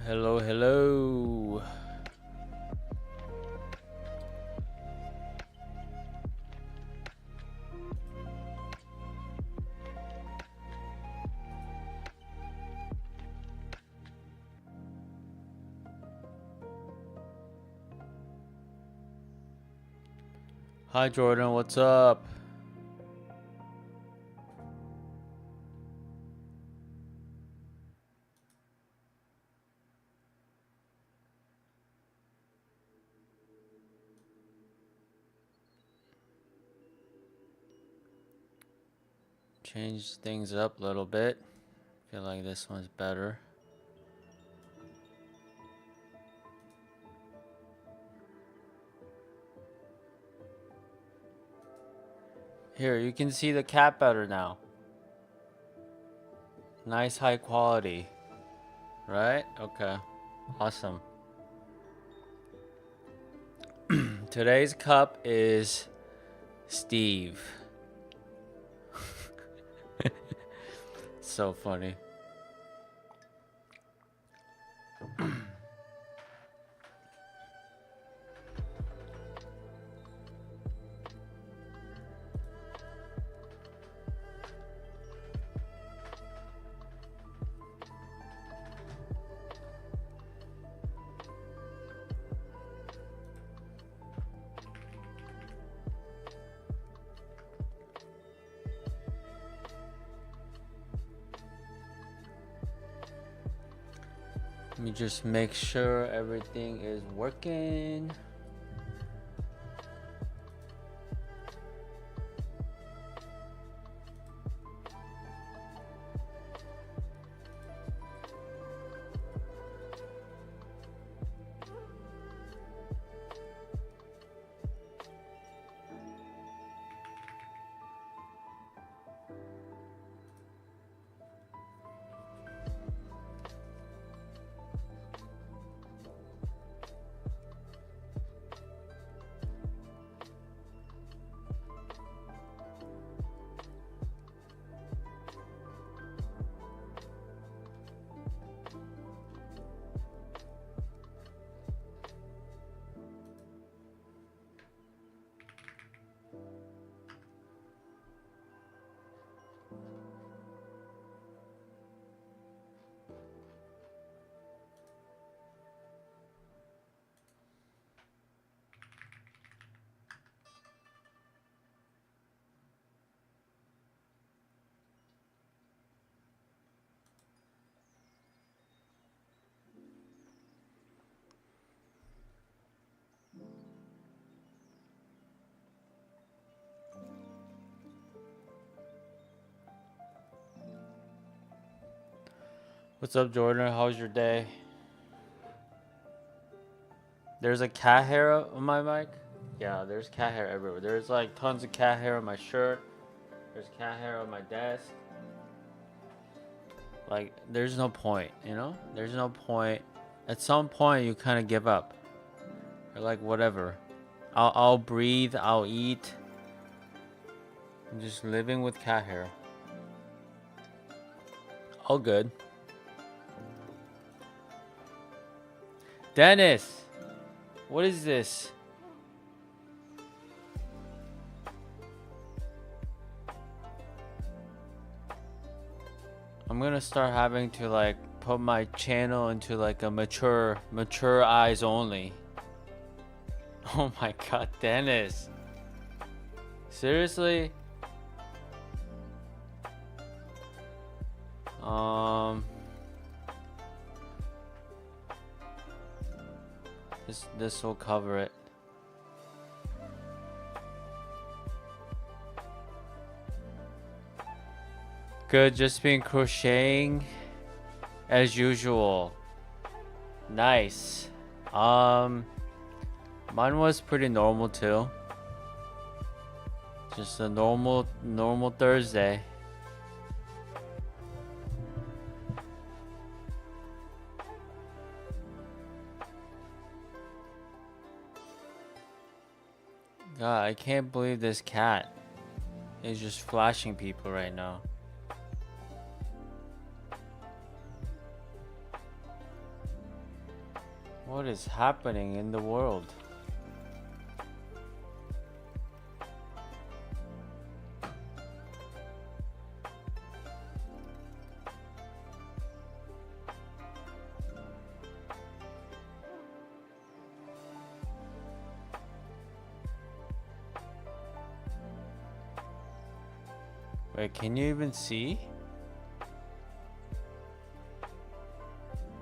Hello, hello. Hi, Jordan. What's up? Change things up a little bit. Feel like this one's better. Here, you can see the cat better now. Nice high quality. Right? Okay. Awesome. Today's cup is Steve. So funny. Let me just make sure everything is working. What's up, Jordan? How's your day? There's a cat hair on my mic? Yeah, there's cat hair everywhere. There's like tons of cat hair on my shirt. There's cat hair on my desk. Like, there's no point, you know? There's no point. At some point, you kind of give up. You're like, whatever. I'll breathe, I'll eat. I'm just living with cat hair. All good. Dennis! What is this? I'm gonna start having to like put my channel into like a mature eyes only. Oh my god, Dennis. Seriously? This will cover it. Good, just been crocheting as usual. Nice. Mine was pretty normal too. Just a normal Thursday. God, I can't believe this cat is just flashing people right now. What is happening in the world? Wait, can you even see?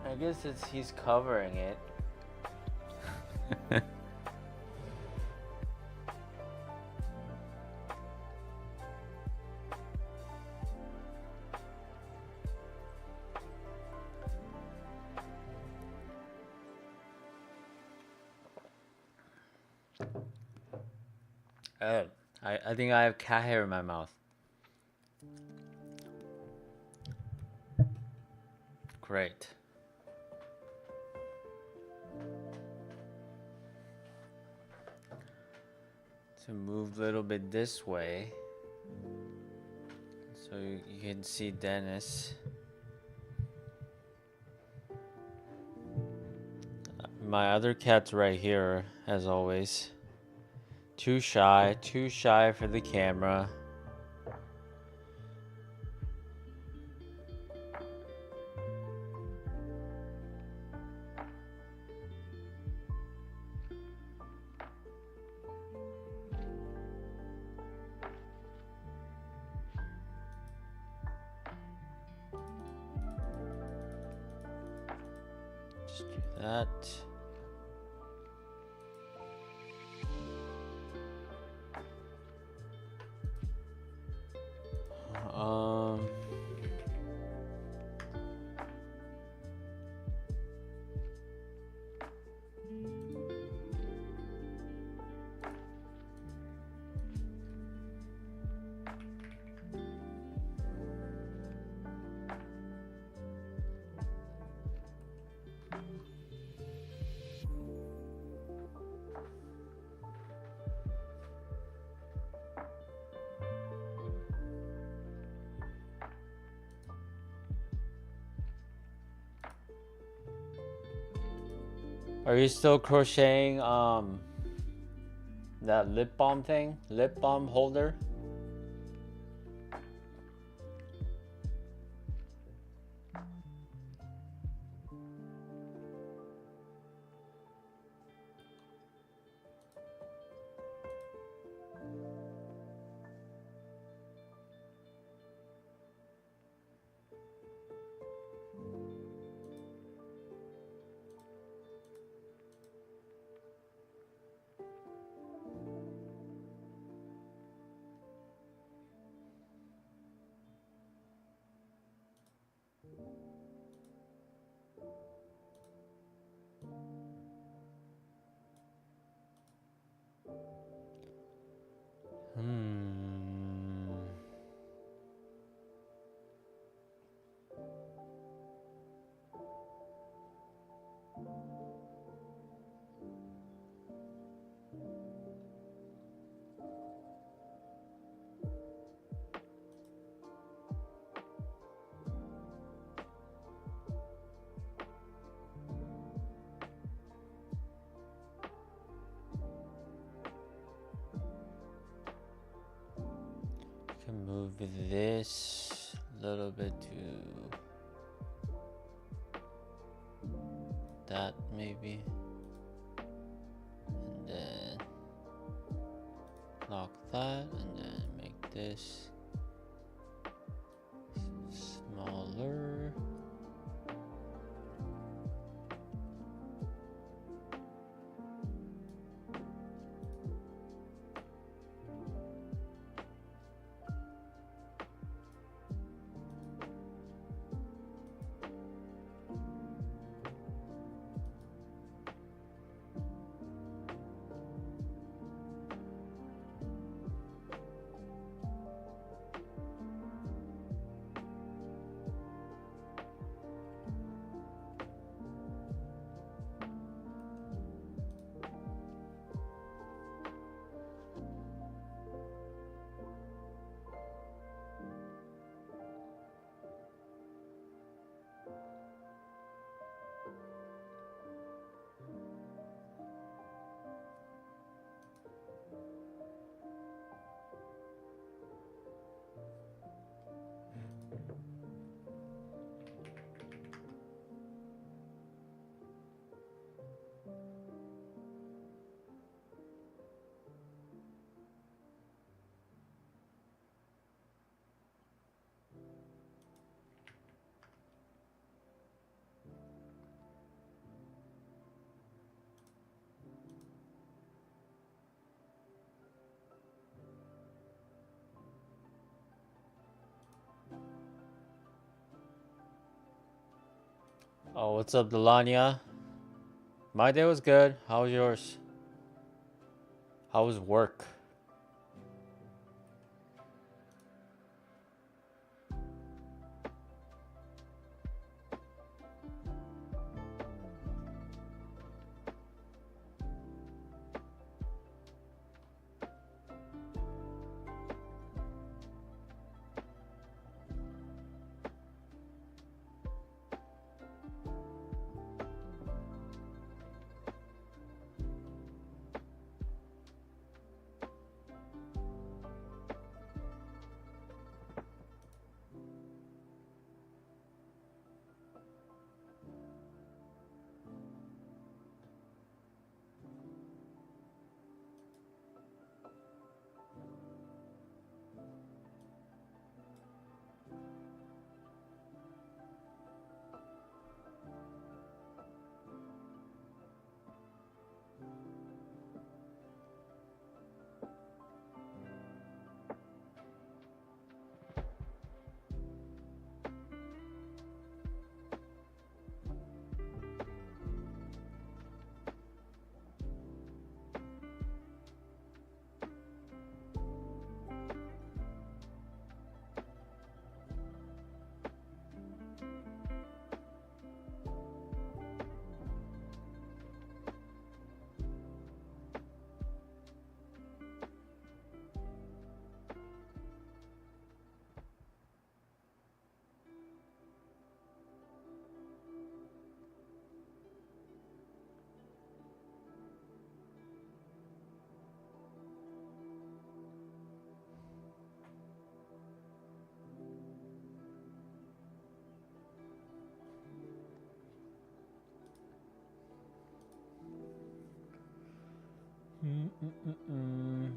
I guess he's covering it. I think I have cat hair in my mouth. Great. To move a little bit this way so you can see Dennis. My other cat's right here, as always. Too shy for the camera. Just do that. Are you still crocheting that lip balm thing? Lip balm holder? Can move this a little bit to that maybe, and then lock that, and then make this smaller. Oh, what's up, Delania? My day was good. How was yours? How was work? Mm-mm-mm-mm.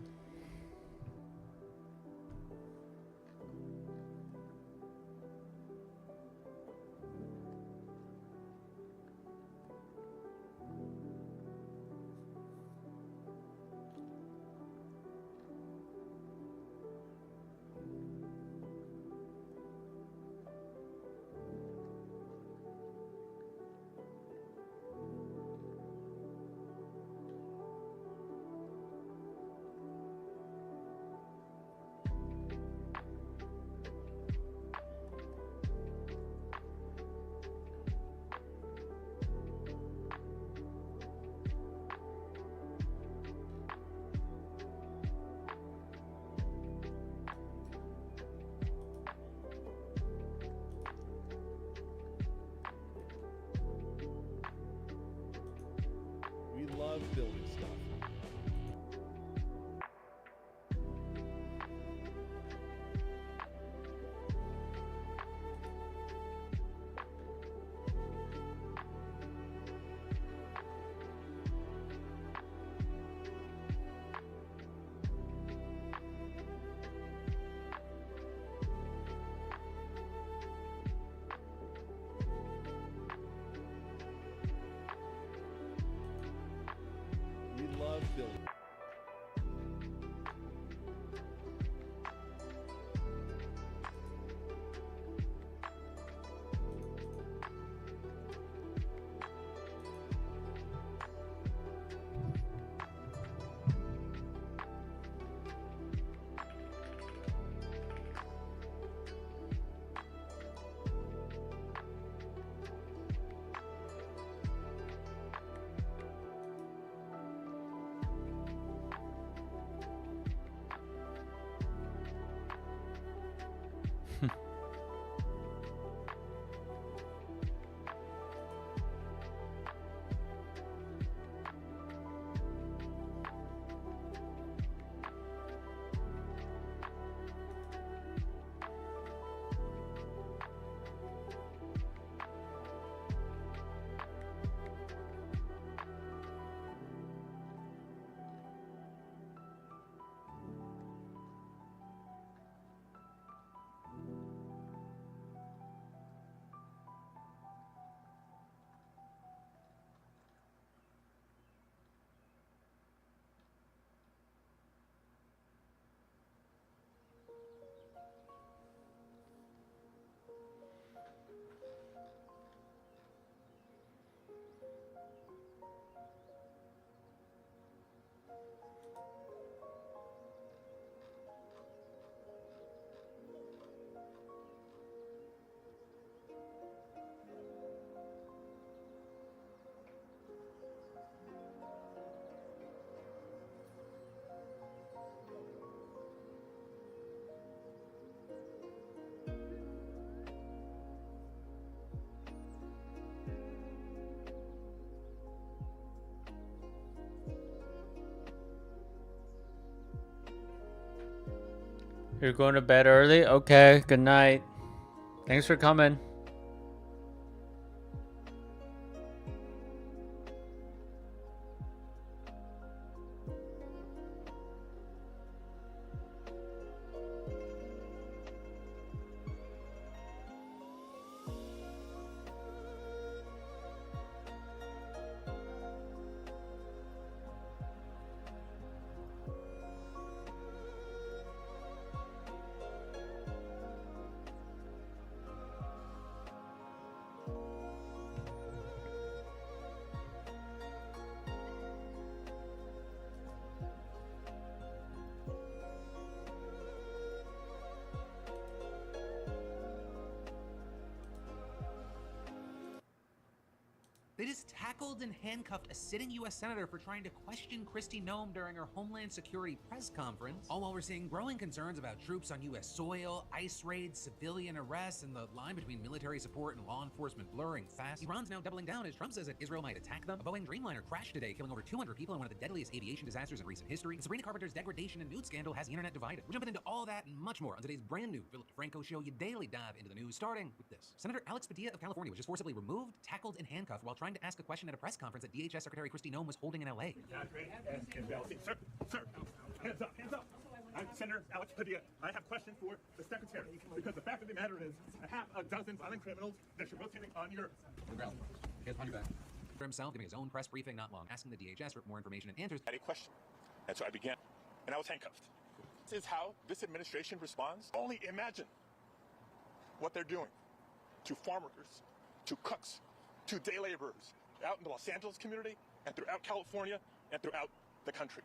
You're going to bed early? Okay, good night. Thanks for coming. They just tackled and handcuffed a sitting U.S. senator for trying to question Kristi Noem during her Homeland Security press conference, all while we're seeing growing concerns about troops on U.S. soil, ICE raids, civilian arrests, and the line between military support and law enforcement blurring fast. Iran's now doubling down as Trump says that Israel might attack them. A Boeing Dreamliner crashed today, killing over 200 people in one of the deadliest aviation disasters in recent history. And Sabrina Carpenter's degradation and nude scandal has the internet divided. We're jumping into all that and much more on today's brand new Philip DeFranco show. You daily dive into the news, starting with this. Senator Alex Padilla of California was just forcibly removed, tackled, and handcuffed while trying to ask a question at a press conference that DHS Secretary Kristi Noem was holding in LA. Sir, hands up, hands up. I'm Senator Alex Padilla. I have questions for the Secretary, because the fact of the matter is, I have a dozen violent criminals that you're rotating on your ground. Hands on your back. For himself, giving his own press briefing not long, asking the DHS for more information and answers. I had a question, and so I began, and I was handcuffed. This is how this administration responds. Only imagine what they're doing to farm workers, to cooks, to day laborers out in the Los Angeles community and throughout California and throughout the country.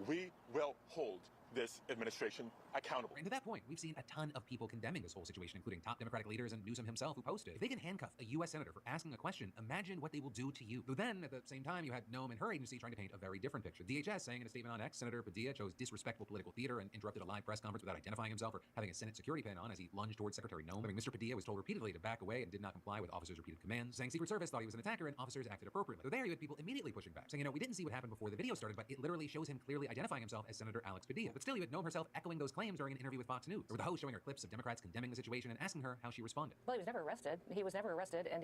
We will hold this administration accountable. And to that point, we've seen a ton of people condemning this whole situation, including top Democratic leaders and Newsom himself, who posted, if they can handcuff a U.S. senator for asking a question, imagine what they will do to you. Though then, at the same time, you had Noem and her agency trying to paint a very different picture. DHS saying in a statement on X, Senator Padilla chose disrespectful political theater and interrupted a live press conference without identifying himself or having a Senate security pin on as he lunged towards Secretary Noem. I mean, Mr. Padilla was told repeatedly to back away and did not comply with officers' repeated commands, saying Secret Service thought he was an attacker and officers acted appropriately. So there you had people immediately pushing back, saying, we didn't see what happened before the video started, but it literally shows him clearly identifying himself as Senator Alex Padilla. But still, you had Noem herself echoing those claims during an interview with Fox News, or with the host showing her clips of Democrats condemning the situation and asking her how she responded. Well, he was never arrested. And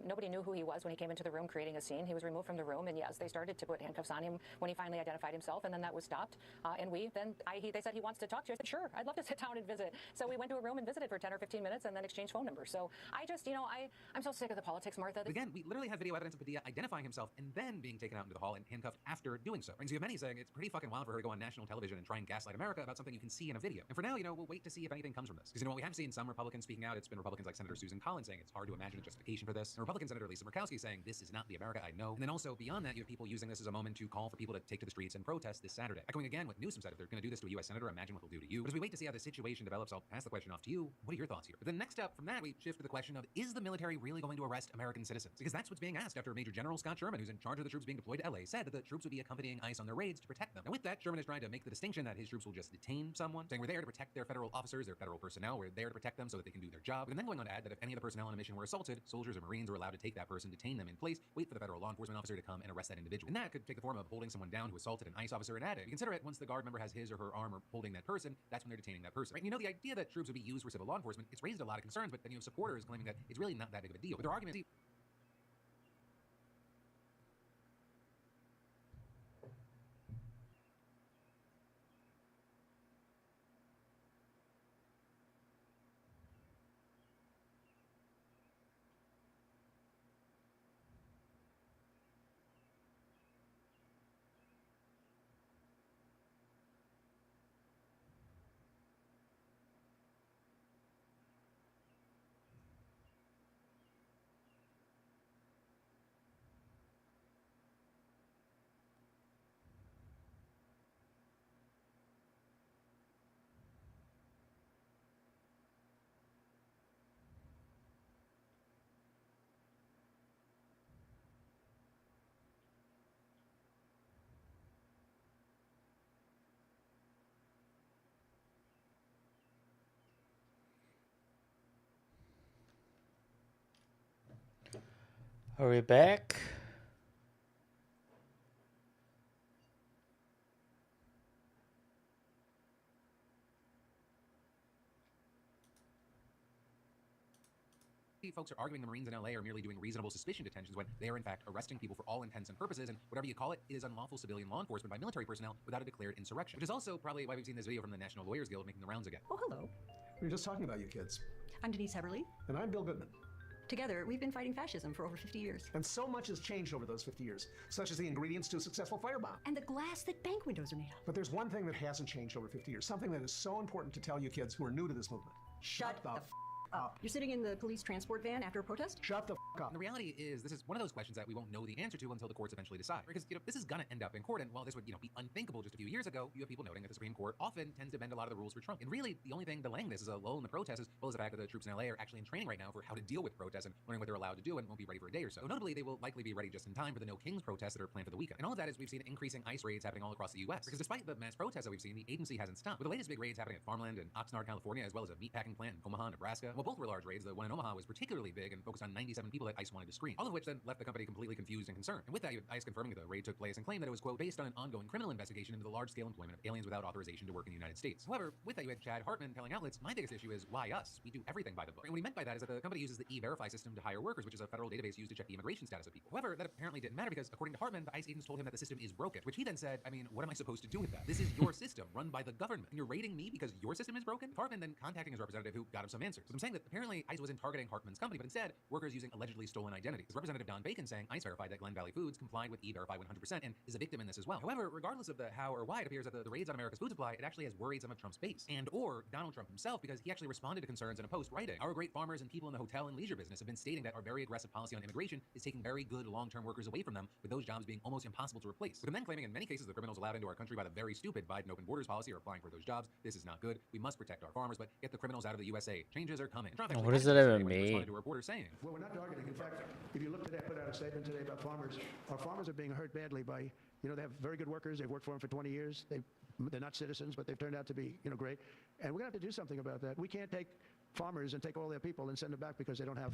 nobody knew who he was when he came into the room creating a scene. He was removed from the room, and yes, they started to put handcuffs on him when he finally identified himself, and then that was stopped. They said he wants to talk to you. I said, sure, I'd love to sit down and visit. So we went to a room and visited for 10 or 15 minutes and then exchanged phone numbers. So I just, I'm so sick of the politics, Martha. Again, we literally have video evidence of Padilla identifying himself and then being taken out into the hall and handcuffed after doing so. And so you have many saying it's pretty fucking wild for her to go on national television and try and gaslight America about something you can see in a video. And for now, we'll wait to see if anything comes from this. Because while we have seen some Republicans speaking out, it's been Republicans like Senator Susan Collins saying it's hard to imagine a justification for this, and Republican Senator Lisa Murkowski saying this is not the America I know. And then also beyond that, you have people using this as a moment to call for people to take to the streets and protest this Saturday. Echoing again what Newsom said, if they're going to do this to a U.S. Senator, imagine what they'll do to you. But as we wait to see how the situation develops, I'll pass the question off to you. What are your thoughts here? But then next up from that, we shift to the question of, is the military really going to arrest American citizens? Because that's what's being asked after Major General Scott Sherman, who's in charge of the troops being deployed to LA, said that the troops would be accompanying ICE on their raids to protect them. And with that, Sherman is trying to make the distinction that his troops will just detain someone, saying we're there to protect their federal officers, their federal personnel, we're there to protect them so that they can do their job. And then going on to add that if any of the personnel on a mission were assaulted, soldiers or Marines are allowed to take that person, detain them in place, wait for the federal law enforcement officer to come and arrest that individual. And that could take the form of holding someone down who assaulted an ICE officer, and add it. You consider it once the guard member has his or her arm or holding that person, that's when they're detaining that person. Right? And the idea that troops would be used for civil law enforcement, it's raised a lot of concerns, but then you have supporters claiming that it's really not that big of a deal. But their argument Are we back? folks are arguing the Marines in LA are merely doing reasonable suspicion detentions when they are in fact arresting people for all intents and purposes, and whatever you call it, it is unlawful civilian law enforcement by military personnel without a declared insurrection. Which is also probably why we've seen this video from the National Lawyers Guild making the rounds again. Oh, hello. We were just talking about you kids. I'm Denise Heberly. And I'm Bill Goodman. Together, we've been fighting fascism for over 50 years. And so much has changed over those 50 years, such as the ingredients to a successful firebomb. And the glass that bank windows are made of. But there's one thing that hasn't changed over 50 years, something that is so important to tell you kids who are new to this movement. Shut the up. You're sitting in the police transport van after a protest? Shut the up. The reality is, this is one of those questions that we won't know the answer to until the courts eventually decide. Because, this is gonna end up in court, and while this would, be unthinkable just a few years ago, you have people noting that the Supreme Court often tends to bend a lot of the rules for Trump. And really, the only thing delaying this is a lull in the protests, as well as the fact that the troops in LA are actually in training right now for how to deal with protests and learning what they're allowed to do and won't be ready for a day or so. So notably, they will likely be ready just in time for the No Kings protests that are planned for the weekend. And all of that is we've seen increasing ICE raids happening all across the U.S. Because despite the mass protests that we've seen, the agency hasn't stopped. With the latest big raids happening at farmland in Oxnard, California, as well as a meatpacking plant in Omaha, Nebraska. Well, both were large raids. The one in Omaha was particularly big and focused on 97 people that ICE wanted to screen, all of which then left the company completely confused and concerned. And with that, you have ICE confirming that the raid took place and claimed that it was, quote, based on an ongoing criminal investigation into the large-scale employment of aliens without authorization to work in the United States. However, with that, you had Chad Hartman telling outlets, my biggest issue is, why us? We do everything by the book. And what he meant by that is that the company uses the E-Verify system to hire workers, which is a federal database used to check the immigration status of people. However, that apparently didn't matter because, according to Hartman, the ICE agents told him that the system is broken, which he then said, I mean, what am I supposed to do with that? This is your system, run by the government, and you're raiding me because your system is broken? Hartman then contacting his representative, who got him some answers. So I'm saying that apparently ICE wasn't targeting Hartman's company, but instead, workers using allegedly stolen identities. His representative Don Bacon saying ICE verified that Glen Valley Foods complied with E-Verify 100% and is a victim in this as well. However, regardless of the how or why, it appears that the raids on America's food supply, it actually has worried some of Trump's base, and or Donald Trump himself, because he actually responded to concerns in a post writing, our great farmers and people in the hotel and leisure business have been stating that our very aggressive policy on immigration is taking very good long-term workers away from them, with those jobs being almost impossible to replace. With him then claiming in many cases the criminals allowed into our country by the very stupid Biden open borders policy are applying for those jobs. This is not good. We must protect our farmers, but get the criminals out of the USA. Changes are coming. What does that even mean? Responded to a reporter saying, Well, we're not targeting. In fact, if you look today, I put out a statement today about farmers. Our farmers are being hurt badly by, they have very good workers. They've worked for them for 20 years. They're not citizens, but they've turned out to be, great. And we're going to have to do something about that. We can't take farmers and take all their people and send them back because they don't have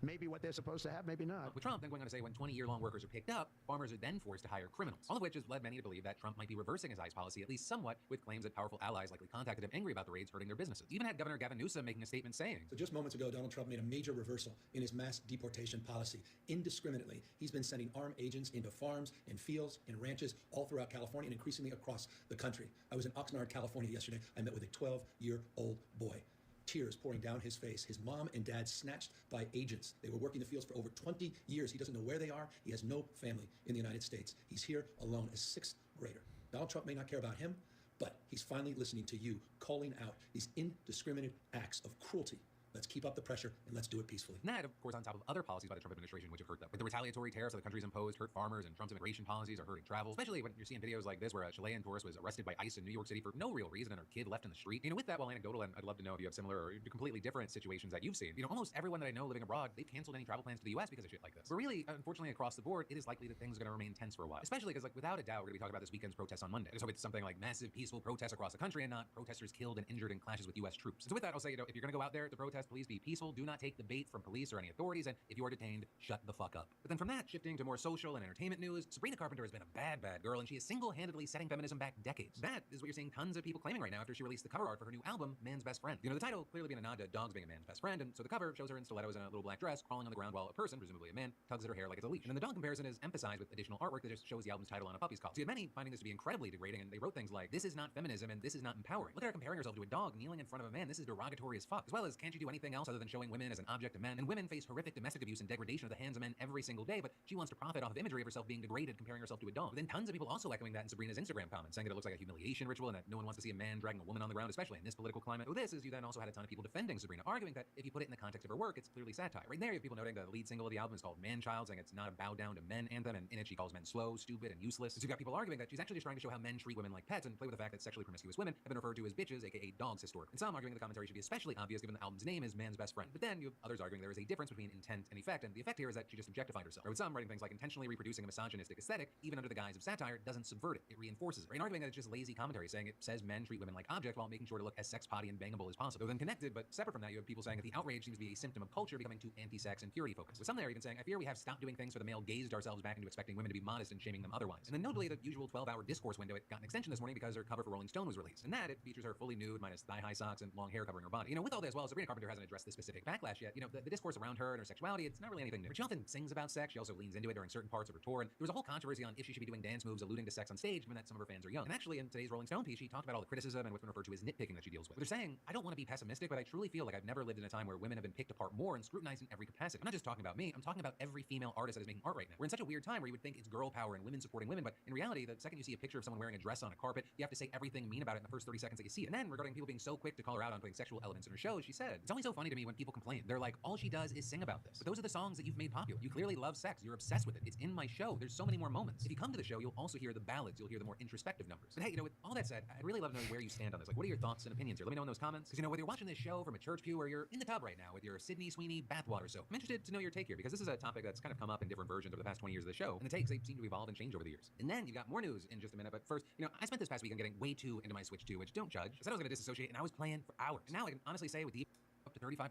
maybe what they're supposed to have, maybe not. with Trump then going on to say when 20-year-long workers are picked up, farmers are then forced to hire criminals. All of which has led many to believe that Trump might be reversing his ICE policy, at least somewhat, with claims that powerful allies likely contacted him angry about the raids hurting their businesses. You even had Governor Gavin Newsom making a statement saying, So just moments ago, Donald Trump made a major reversal in his mass deportation policy. Indiscriminately, he's been sending armed agents into farms, in fields, in ranches, all throughout California and increasingly across the country. I was in Oxnard, California yesterday. I met with a 12-year-old boy. Tears pouring down his face. His mom and dad snatched by agents. They were working the fields for over 20 years. He doesn't know where they are. He has no family in the United States. He's here alone as a 6th grader. Donald Trump may not care about him, but he's finally listening to you, calling out these indiscriminate acts of cruelty. Let's keep up the pressure and let's do it peacefully. and that, of course, on top of other policies by the Trump administration which have hurt them. With the retaliatory tariffs that the country's imposed hurt farmers, and Trump's immigration policies are hurting travel, especially when you're seeing videos like this where a Chilean tourist was arrested by ICE in New York City for no real reason and her kid left in the street. With that, while anecdotal, and I'd love to know if you have similar or completely different situations that you've seen. Almost everyone that I know living abroad, they've canceled any travel plans to the U.S. because of shit like this. But really, unfortunately, across the board, it is likely that things are going to remain tense for a while. Especially because, without a doubt, we're going to be talking about this weekend's protests on Monday. So it's something like massive, peaceful protests across the country and not protesters killed and injured in clashes with U.S. troops. So with that, I'll say, if you're going to go out there to protest, please be peaceful. Do not take the bait from police or any authorities, and if you are detained, shut the fuck up. But then from that, shifting to more social and entertainment news, Sabrina Carpenter has been a bad girl, and she is single-handedly setting feminism back decades. That is what you're seeing tons of people claiming right now after she released the cover art for her new album, Man's Best Friend. The title clearly being a nod to dogs being a man's best friend, and so the cover shows her in stilettos and a little black dress crawling on the ground while a person, presumably a man, tugs at her hair like it's a leash. And then the dog comparison is emphasized with additional artwork that just shows the album's title on a puppy's collar. So you had many finding this to be incredibly degrading, and they wrote things like, this is not feminism and this is not empowering. Look at her comparing herself to a dog kneeling in front of a man. This is derogatory as fuck. As well as, can't you do anything else other than showing women as an object of men? And women face horrific domestic abuse and degradation at the hands of men every single day, but she wants to profit off of imagery of herself being degraded, comparing herself to a dog. But then tons of people also echoing that in Sabrina's Instagram comments, saying that it looks like a humiliation ritual and that no one wants to see a man dragging a woman on the ground, especially in this political climate. So this is, you then also had a ton of people defending Sabrina, arguing that if you put it in the context of her work, it's clearly satire. Right there, you have people noting the lead single of the album is called Man Child, saying it's not a bow down to men anthem, and in it she calls men slow, stupid, and useless. So you've got people arguing that she's actually just trying to show how men treat women like pets and play with the fact that sexually promiscuous women have been referred to as bitches, aka dogs, historically. And some arguing the commentary should be especially obvious given the album's name is Man's Best Friend. But then you have others arguing there is a difference between intent and effect, and the effect here is that she just objectified herself. Or with some writing things like intentionally reproducing a misogynistic aesthetic, even under the guise of satire, doesn't subvert it, it reinforces it. Or arguing that it's just lazy commentary, saying it says men treat women like objects while making sure to look as sex potty and bangable as possible. Though then connected, but separate from that, you have people saying that the outrage seems to be a symptom of culture becoming too anti-sex and purity focused. With some there even saying, I fear we have stopped doing things for the male gazed ourselves back into expecting women to be modest and shaming them otherwise. And then notably, the usual 12-hour discourse window, it got an extension this morning because her cover for Rolling Stone was released. And that, it features her fully nude, minus thigh-high socks and long hair covering her body. With all this, well, Sabrina Carpenter hasn't addressed this specific backlash yet. You know, the discourse around her and her sexuality, it's not really anything new. But she often sings about sex. She also leans into it during certain parts of her tour. And there was a whole controversy on if she should be doing dance moves alluding to sex on stage, given that some of her fans are young. And actually, in today's Rolling Stone piece, she talked about all the criticism and what's been referred to as nitpicking that she deals with. But they're saying, I don't want to be pessimistic, but I truly feel like I've never lived in a time where women have been picked apart more and scrutinized in every capacity. I'm not just talking about me, I'm talking about every female artist that is making art right now. We're in such a weird time where you would think it's girl power and women supporting women, but in reality, the second you see a picture of someone wearing a dress on a carpet, you have to say everything mean about it in the first 30 seconds that you see it. And then, regarding people being so quick to call her out on putting sexual elements in her shows, she said, it's always so funny to me when people complain. They're like, all she does is sing about this. But those are the songs that you've made popular. You clearly love sex. You're obsessed with it. It's in my show. There's so many more moments. If you come to the show, you'll also hear the ballads. You'll hear the more introspective numbers. But hey, you know, with all that said, I'd really love knowing where you stand on this. Like, what are your thoughts and opinions here? Let me know in those comments. Because, you know, whether you're watching this show from a church pew or you're in the tub right now with your Sydney Sweeney bathwater soap, I'm interested to know your take here, because this is a topic that's kind of come up in different versions over the past 20 years of the show, and the takes, they seem to evolve and change over the years. And then you've got more news in just a minute, but first, you know, I spent this past weekend getting way too into my Switch 2, which don't judge. I said I was going to disassociate, and I was playing for hours. And now I can honestly say with the up to $35.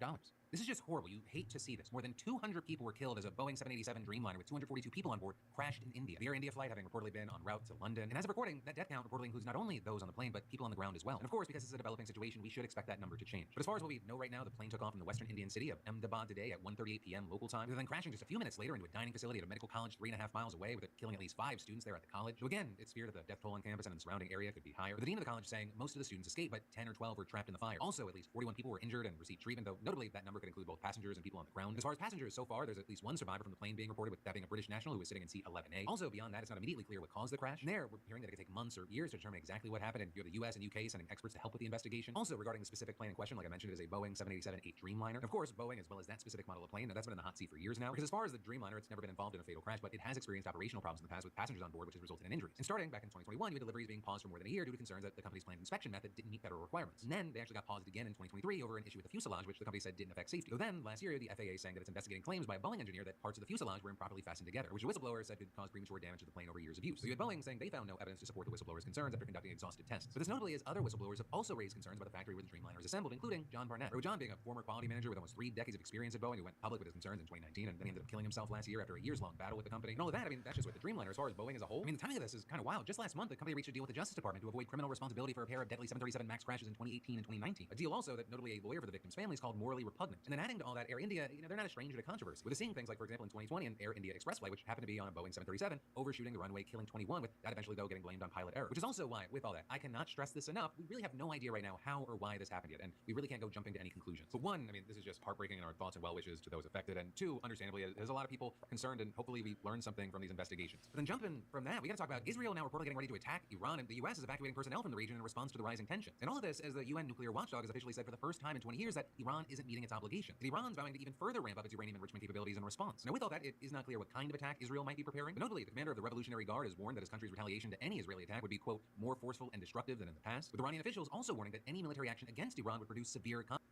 This is just horrible. You hate to see this. More than 200 people were killed as a Boeing 787 Dreamliner with 242 people on board crashed in India. The Air India flight having reportedly been en route to London. And as of recording, that death count reportedly includes not only those on the plane, but people on the ground as well. And of course, because it's a developing situation, we should expect that number to change. But as far as what we know right now, the plane took off from the western Indian city of Ahmedabad today at 1:38 p.m. local time, then crashing just a few minutes later into a dining facility at a medical college 3.5 miles away, with it killing at least 5 students there at the college. So again, it's feared that the death toll on campus and in the surrounding area could be higher. But the dean of the college saying most of the students escaped, but 10 or 12 were trapped in the fire. Also, at least 41 people were injured and received treatment, though notably that number could include both passengers and people on the ground. As far as passengers, so far, there's at least one survivor from the plane being reported, with that being a British national who was sitting in seat 11A. Also, beyond that, it's not immediately clear what caused the crash. And there, we're hearing that it could take months or years to determine exactly what happened, and you have the US and UK sending experts to help with the investigation. Also, regarding the specific plane in question, like I mentioned, it is a Boeing 787-8 Dreamliner. And of course, Boeing, as well as that specific model of plane, that's been in the hot seat for years now, because as far as the Dreamliner, it's never been involved in a fatal crash, but it has experienced operational problems in the past with passengers on board, which has resulted in injuries. And starting back in 2021, you had deliveries being paused for more than a year due to concerns that the company's planned inspection method didn't meet federal requirements. And then they actually got paused again in 2023 over an issue with the fuselage, which the company said didn't affect safety. So then, last year, the FAA saying that it's investigating claims by a Boeing engineer that parts of the fuselage were improperly fastened together, which a whistleblower said could cause premature damage to the plane over years of use. So you had Boeing saying they found no evidence to support the whistleblower's concerns after conducting exhaustive tests. But this notably is other whistleblowers have also raised concerns about the factory where the Dreamliner is assembled, including John Barnett. John being a former quality manager with almost 3 decades of experience at Boeing, who went public with his concerns in 2019, and then he ended up killing himself last year after a years-long battle with the company. And all of that, I mean, that's just with the Dreamliner. As far as Boeing as a whole, I mean, the timing of this is kind of wild. Just last month, the company reached a deal with the Justice Department to avoid criminal responsibility for a pair of deadly 737 MAX crashes in 2018 and 2019. A deal also that notably a lawyer for the victims' families called morally repugnant. And then adding to all that, Air India, you know, they're not a stranger to controversy. With seeing things like, for example, in 2020, an Air India Express flight, which happened to be on a Boeing 737, overshooting the runway, killing 21, with that eventually, though, getting blamed on pilot error. Which is also why, with all that, I cannot stress this enough, we really have no idea right now how or why this happened yet, and we really can't go jumping to any conclusions. But one, I mean, this is just heartbreaking, and our thoughts and well wishes to those affected, and two, understandably, there's a lot of people concerned, and hopefully we learn something from these investigations. But then jumping from that, we gotta talk about Israel now reportedly getting ready to attack Iran, and the US is evacuating personnel from the region in response to the rising tensions. And all of this, as the UN nuclear watchdog has officially said for the first time in 20 years, that Iran isn't meeting its obligations. And Iran's vowing to even further ramp up its uranium enrichment capabilities in response. Now, with all that, it is not clear what kind of attack Israel might be preparing. But notably, the commander of the Revolutionary Guard has warned that his country's retaliation to any Israeli attack would be, quote, more forceful and destructive than in the past, with Iranian officials also warning that any military action against Iran would produce severe consequences.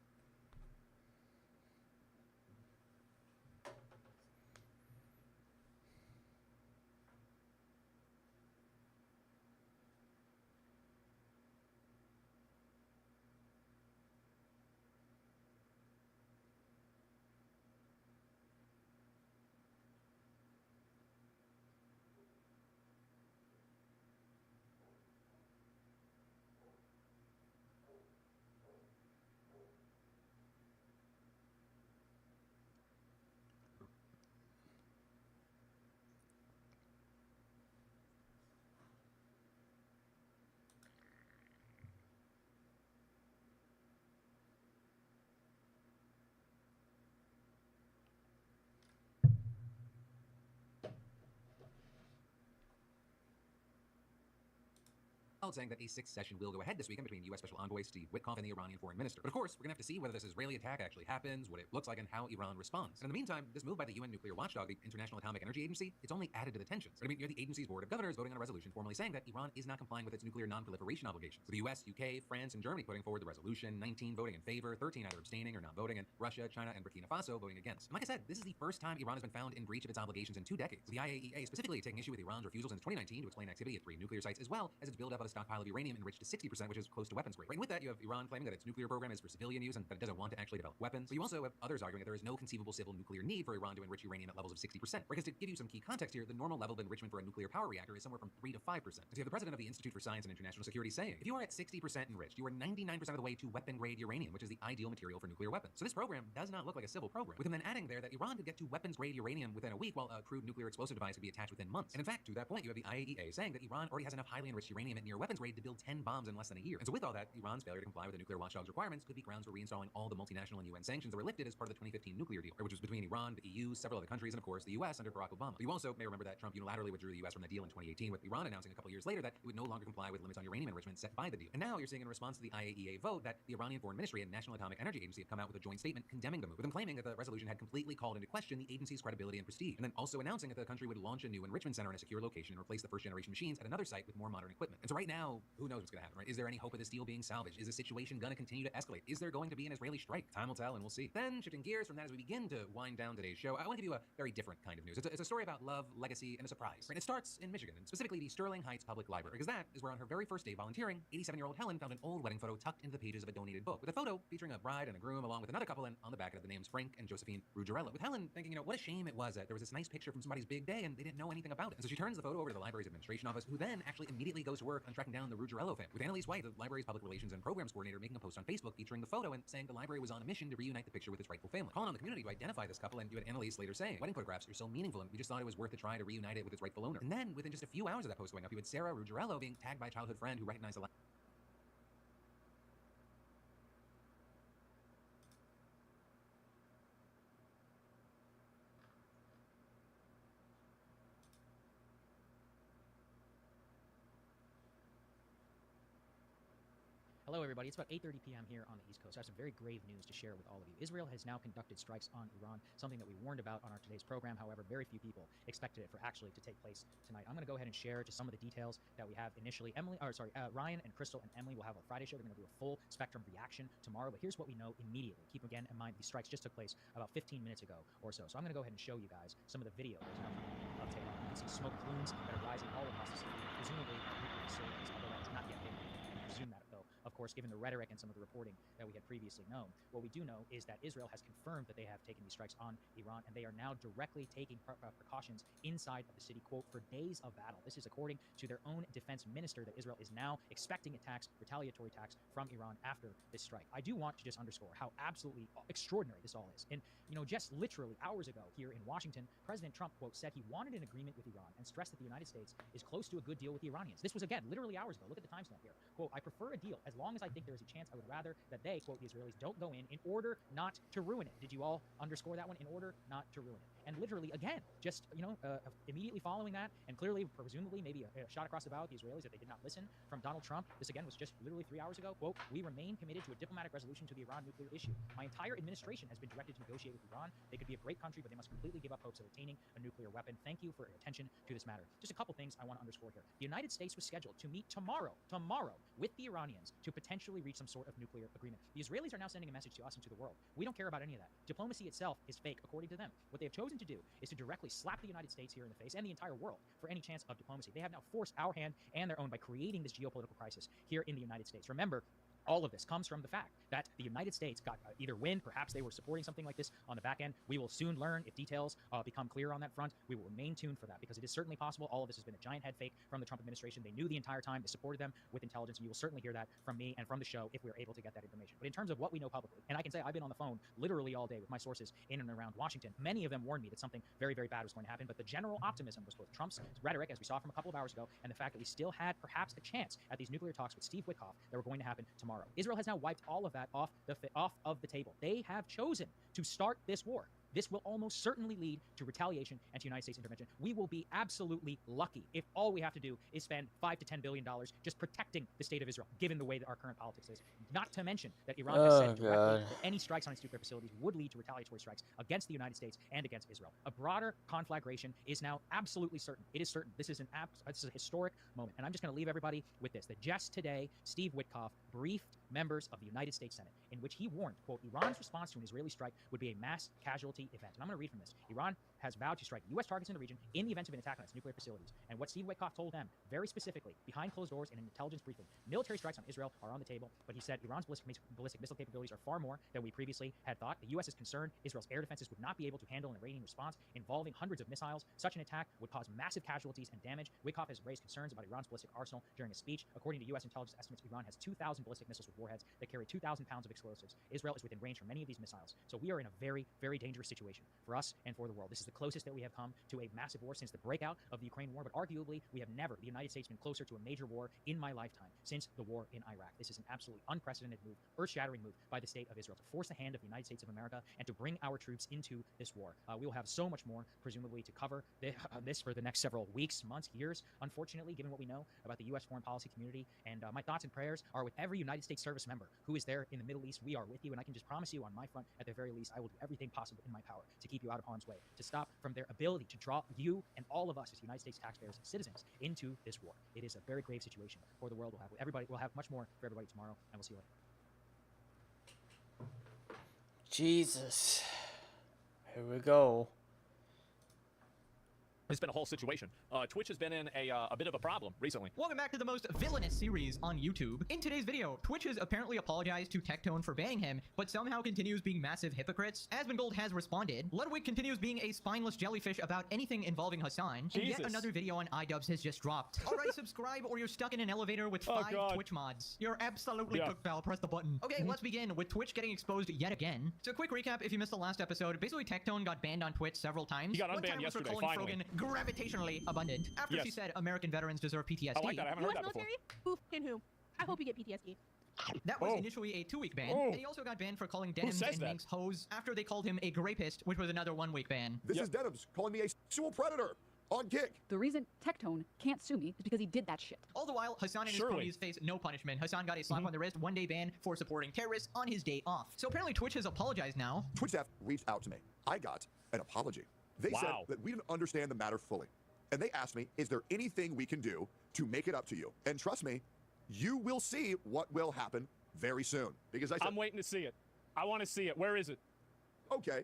Saying that a 6th session will go ahead this weekend between U.S. Special Envoy Steve Witkoff and the Iranian foreign minister. But of course, we're going to have to see whether this Israeli attack actually happens, what it looks like, and how Iran responds. And in the meantime, this move by the UN nuclear watchdog, the International Atomic Energy Agency, it's only added to the tensions. I mean, you're the agency's board of governors voting on a resolution formally saying that Iran is not complying with its nuclear non-proliferation obligations. With the U.S., UK, France, and Germany putting forward the resolution, 19 voting in favor, 13 either abstaining or not voting, and Russia, China, and Burkina Faso voting against. And like I said, this is the first time Iran has been found in breach of its obligations in 2 decades. With the IAEA specifically taking issue with Iran's refusal since 2019 to explain activity at 3 nuclear sites, as well as its buildup of a stockpile of uranium enriched to 60%, which is close to weapons grade. Right, and with that, you have Iran claiming that its nuclear program is for civilian use and that it doesn't want to actually develop weapons. But you also have others arguing that there is no conceivable civil nuclear need for Iran to enrich uranium at levels of 60%. Because to give you some key context here, the normal level of enrichment for a nuclear power reactor is somewhere from 3 to 5%. So you have the president of the Institute for Science and International Security saying, if you are at 60% enriched, you are 99% of the way to weapon-grade uranium, which is the ideal material for nuclear weapons. So this program does not look like a civil program, with him then adding there that Iran could get to weapons-grade uranium within a week, while a crude nuclear explosive device could be attached within months. And in fact, to that point, you have the IAEA saying that Iran already has enough highly enriched uranium at near weapons grade to build 10 bombs in less than a year. And so with all that, Iran's failure to comply with the nuclear watchdog's requirements could be grounds for reinstalling all the multinational and UN sanctions that were lifted as part of the 2015 nuclear deal, which was between Iran, the EU, several other countries, and of course the US under Barack Obama. But you also may remember that Trump unilaterally withdrew the US from the deal in 2018, with Iran announcing a couple years later that it would no longer comply with limits on uranium enrichment set by the deal. And now you're seeing in response to the IAEA vote that the Iranian Foreign Ministry and National Atomic Energy Agency have come out with a joint statement condemning the move, with them claiming that the resolution had completely called into question the agency's credibility and prestige, and then also announcing that the country would launch a new enrichment center in a secure location and replace the first generation machines at another site with more modern equipment. And so right now, who knows what's going to happen, right? Is there any hope of this deal being salvaged? Is the situation going to continue to escalate? Is there going to be an Israeli strike? Time will tell, and we'll see. Then, shifting gears from that as we begin to wind down today's show, I want to give you a very different kind of news. It's a story about love, legacy, and a surprise. Right? It starts in Michigan, and specifically the Sterling Heights Public Library, because that is where on her very first day volunteering, 87-year-old Helen found an old wedding photo tucked into the pages of a donated book, with a photo featuring a bride and a groom along with another couple, and on the back it had the names Frank and Josephine Ruggiero. With Helen thinking, what a shame it was that there was this nice picture from somebody's big day and they didn't know anything about it. And so she turns the photo over to the library's administration office, who then actually immediately goes to work on tracking down the Ruggiero family, with Annalise White, the library's public relations and programs coordinator, making a post on Facebook featuring the photo and saying the library was on a mission to reunite the picture with its rightful family, calling on the community to identify this couple. And you had Annalise later saying, wedding photographs are so meaningful and we just thought it was worth a try to reunite it with its rightful owner. And then within just a few hours of that post going up, you had Sarah Ruggiero being tagged by a childhood friend who recognized the Hello, everybody. It's about 8:30 p.m. here on the East Coast. I have some very grave news to share with all of you. Israel has now conducted strikes on Iran, something that we warned about on our today's program. However, very few people expected it for actually to take place tonight. I'm going to go ahead and share just some of the details that we have initially. Ryan and Crystal and Emily will have a Friday show. They're going to do a full spectrum reaction tomorrow. But here's what we know immediately. Keep again in mind these strikes just took place about 15 minutes ago or so. So I'm going to go ahead and show you guys some of the video of Tehran. You can see smoke plumes that are rising all across the city, presumably nuclear facilities, although that has not yet been presumed that, though, of course, given the rhetoric and some of the reporting that we had previously known. What we do know is that Israel has confirmed that they have taken these strikes on Iran, and they are now directly taking precautions inside of the city, quote, for days of battle. This is according to their own defense minister, that Israel is now expecting attacks, retaliatory attacks from Iran after this strike. I do want to just underscore how absolutely extraordinary this all is. And, just literally hours ago here in Washington, President Trump, quote, said he wanted an agreement with Iran and stressed that the United States is close to a good deal with the Iranians. This was, again, literally hours ago. Look at the timestamp here. Quote, I prefer a deal. As long as I think there is a chance, I would rather that they, quote, the Israelis, don't go in order not to ruin it. Did you all underscore that one? In order not to ruin it. And literally, again, just, immediately following that, and clearly, presumably, maybe a shot across the bow at the Israelis that they did not listen from Donald Trump. This, again, was just literally 3 hours ago. Quote, we remain committed to a diplomatic resolution to the Iran nuclear issue. My entire administration has been directed to negotiate with Iran. They could be a great country, but they must completely give up hopes of obtaining a nuclear weapon. Thank you for your attention to this matter. Just a couple things I want to underscore here. The United States was scheduled to meet tomorrow, with the Iranians to potentially reach some sort of nuclear agreement. The Israelis are now sending a message to us and to the world. We don't care about any of that. Diplomacy itself is fake, according to them. What they have chosen to do is to directly slap the United States here in the face and the entire world for any chance of diplomacy. They have now forced our hand and their own by creating this geopolitical crisis here in the United States. Remember, all of this comes from the fact that the United States got either wind, perhaps they were supporting something like this on the back end. We will soon learn if details become clear on that front. We will remain tuned for that, because it is certainly possible all of this has been a giant head fake from the Trump administration. They knew the entire time. They supported them with intelligence, and you will certainly hear that from me and from the show if we are able to get that information. But in terms of what we know publicly, and I can say I've been on the phone literally all day with my sources in and around Washington. Many of them warned me that something very, very bad was going to happen, but the general optimism was both Trump's rhetoric, as we saw from a couple of hours ago, and the fact that we still had perhaps a chance at these nuclear talks with Steve Witkoff that were going to happen tomorrow. Israel has now wiped all of that off of the table. They have chosen to start this war. This will almost certainly lead to retaliation and to United States intervention. We will be absolutely lucky if all we have to do is spend $5 to $10 billion just protecting the state of Israel, given the way that our current politics is. Not to mention that Iran has said directly that any strikes on its nuclear facilities would lead to retaliatory strikes against the United States and against Israel. A broader conflagration is now absolutely certain. It is certain. This is this is a historic moment. And I'm just going to leave everybody with this, that just today, Steve Witkoff briefed members of the United States Senate, in which he warned, quote, Iran's response to an Israeli strike would be a mass casualty event. And I'm going to read from this. Iran has vowed to strike U.S. targets in the region in the event of an attack on its nuclear facilities. And what Steve Witkoff told them, very specifically, behind closed doors in an intelligence briefing, military strikes on Israel are on the table, but he said Iran's ballistic missile capabilities are far more than we previously had thought. The U.S. is concerned Israel's air defenses would not be able to handle an Iranian response involving hundreds of missiles. Such an attack would cause massive casualties and damage. Witkoff has raised concerns about Iran's ballistic arsenal during a speech. According to U.S. intelligence estimates, Iran has 2,000 ballistic missiles with warheads that carry 2,000 pounds of explosives. Israel is within range for many of these missiles. So we are in a very, very dangerous situation for us and for the world. This is the closest that we have come to a massive war since the breakout of the Ukraine war, but arguably we have never, the United States, been closer to a major war in my lifetime since the war in Iraq. This is an absolutely unprecedented move, earth-shattering move by the state of Israel to force the hand of the United States of America and to bring our troops into this war. We will have so much more, presumably, to cover this for the next several weeks, months, years, unfortunately, given what we know about the U.S. foreign policy community. And my thoughts and prayers are with every United States service member who is there in the Middle East. We are with you, and I can just promise you on my front, at the very least, I will do everything possible in my power to keep you out of harm's way, to stop from their ability to draw you and all of us as United States taxpayers and citizens into this war. It is a very grave situation for the world. We'll have much more for everybody tomorrow, and we'll see you later. Jesus. Here we go. It's been a whole situation. Twitch has been in a bit of a problem recently. Welcome back to the most villainous series on YouTube. In today's video, Twitch has apparently apologized to Tectone for banning him, but somehow continues being massive hypocrites. Asmongold has responded. Ludwig continues being a spineless jellyfish about anything involving Hassan. And yet another video on iDubbbz has just dropped. Alright, subscribe or you're stuck in an elevator with 5 Twitch mods. You're absolutely cooked, pal. Press the button. Okay, let's begin with Twitch getting exposed yet again. So quick recap if you missed the last episode. Basically, Tectone got banned on Twitch several times. He got unbanned yesterday, finally. Gravitationally abundant after she said American veterans deserve PTSD. I like that. I haven't heard that before. Who f***ing who? I hope you get PTSD. That was initially a 2-week ban, and he also got banned for calling Denims and Minx hoes after they called him a grapist, which was another 1-week ban. This is Denims calling me a sexual predator on Kick. The reason Tectone can't sue me is because he did that shit. All the while, Hassan and his cronies face no punishment. Hassan got a slap on the wrist, 1-day ban for supporting terrorists on his day off. So apparently Twitch has apologized now. Twitch staff reached out to me. I got an apology. They said that we didn't understand the matter fully. And they asked me, is there anything we can do to make it up to you? And trust me, you will see what will happen very soon. Because I said, I'm waiting to see it. I want to see it. Where is it? Okay.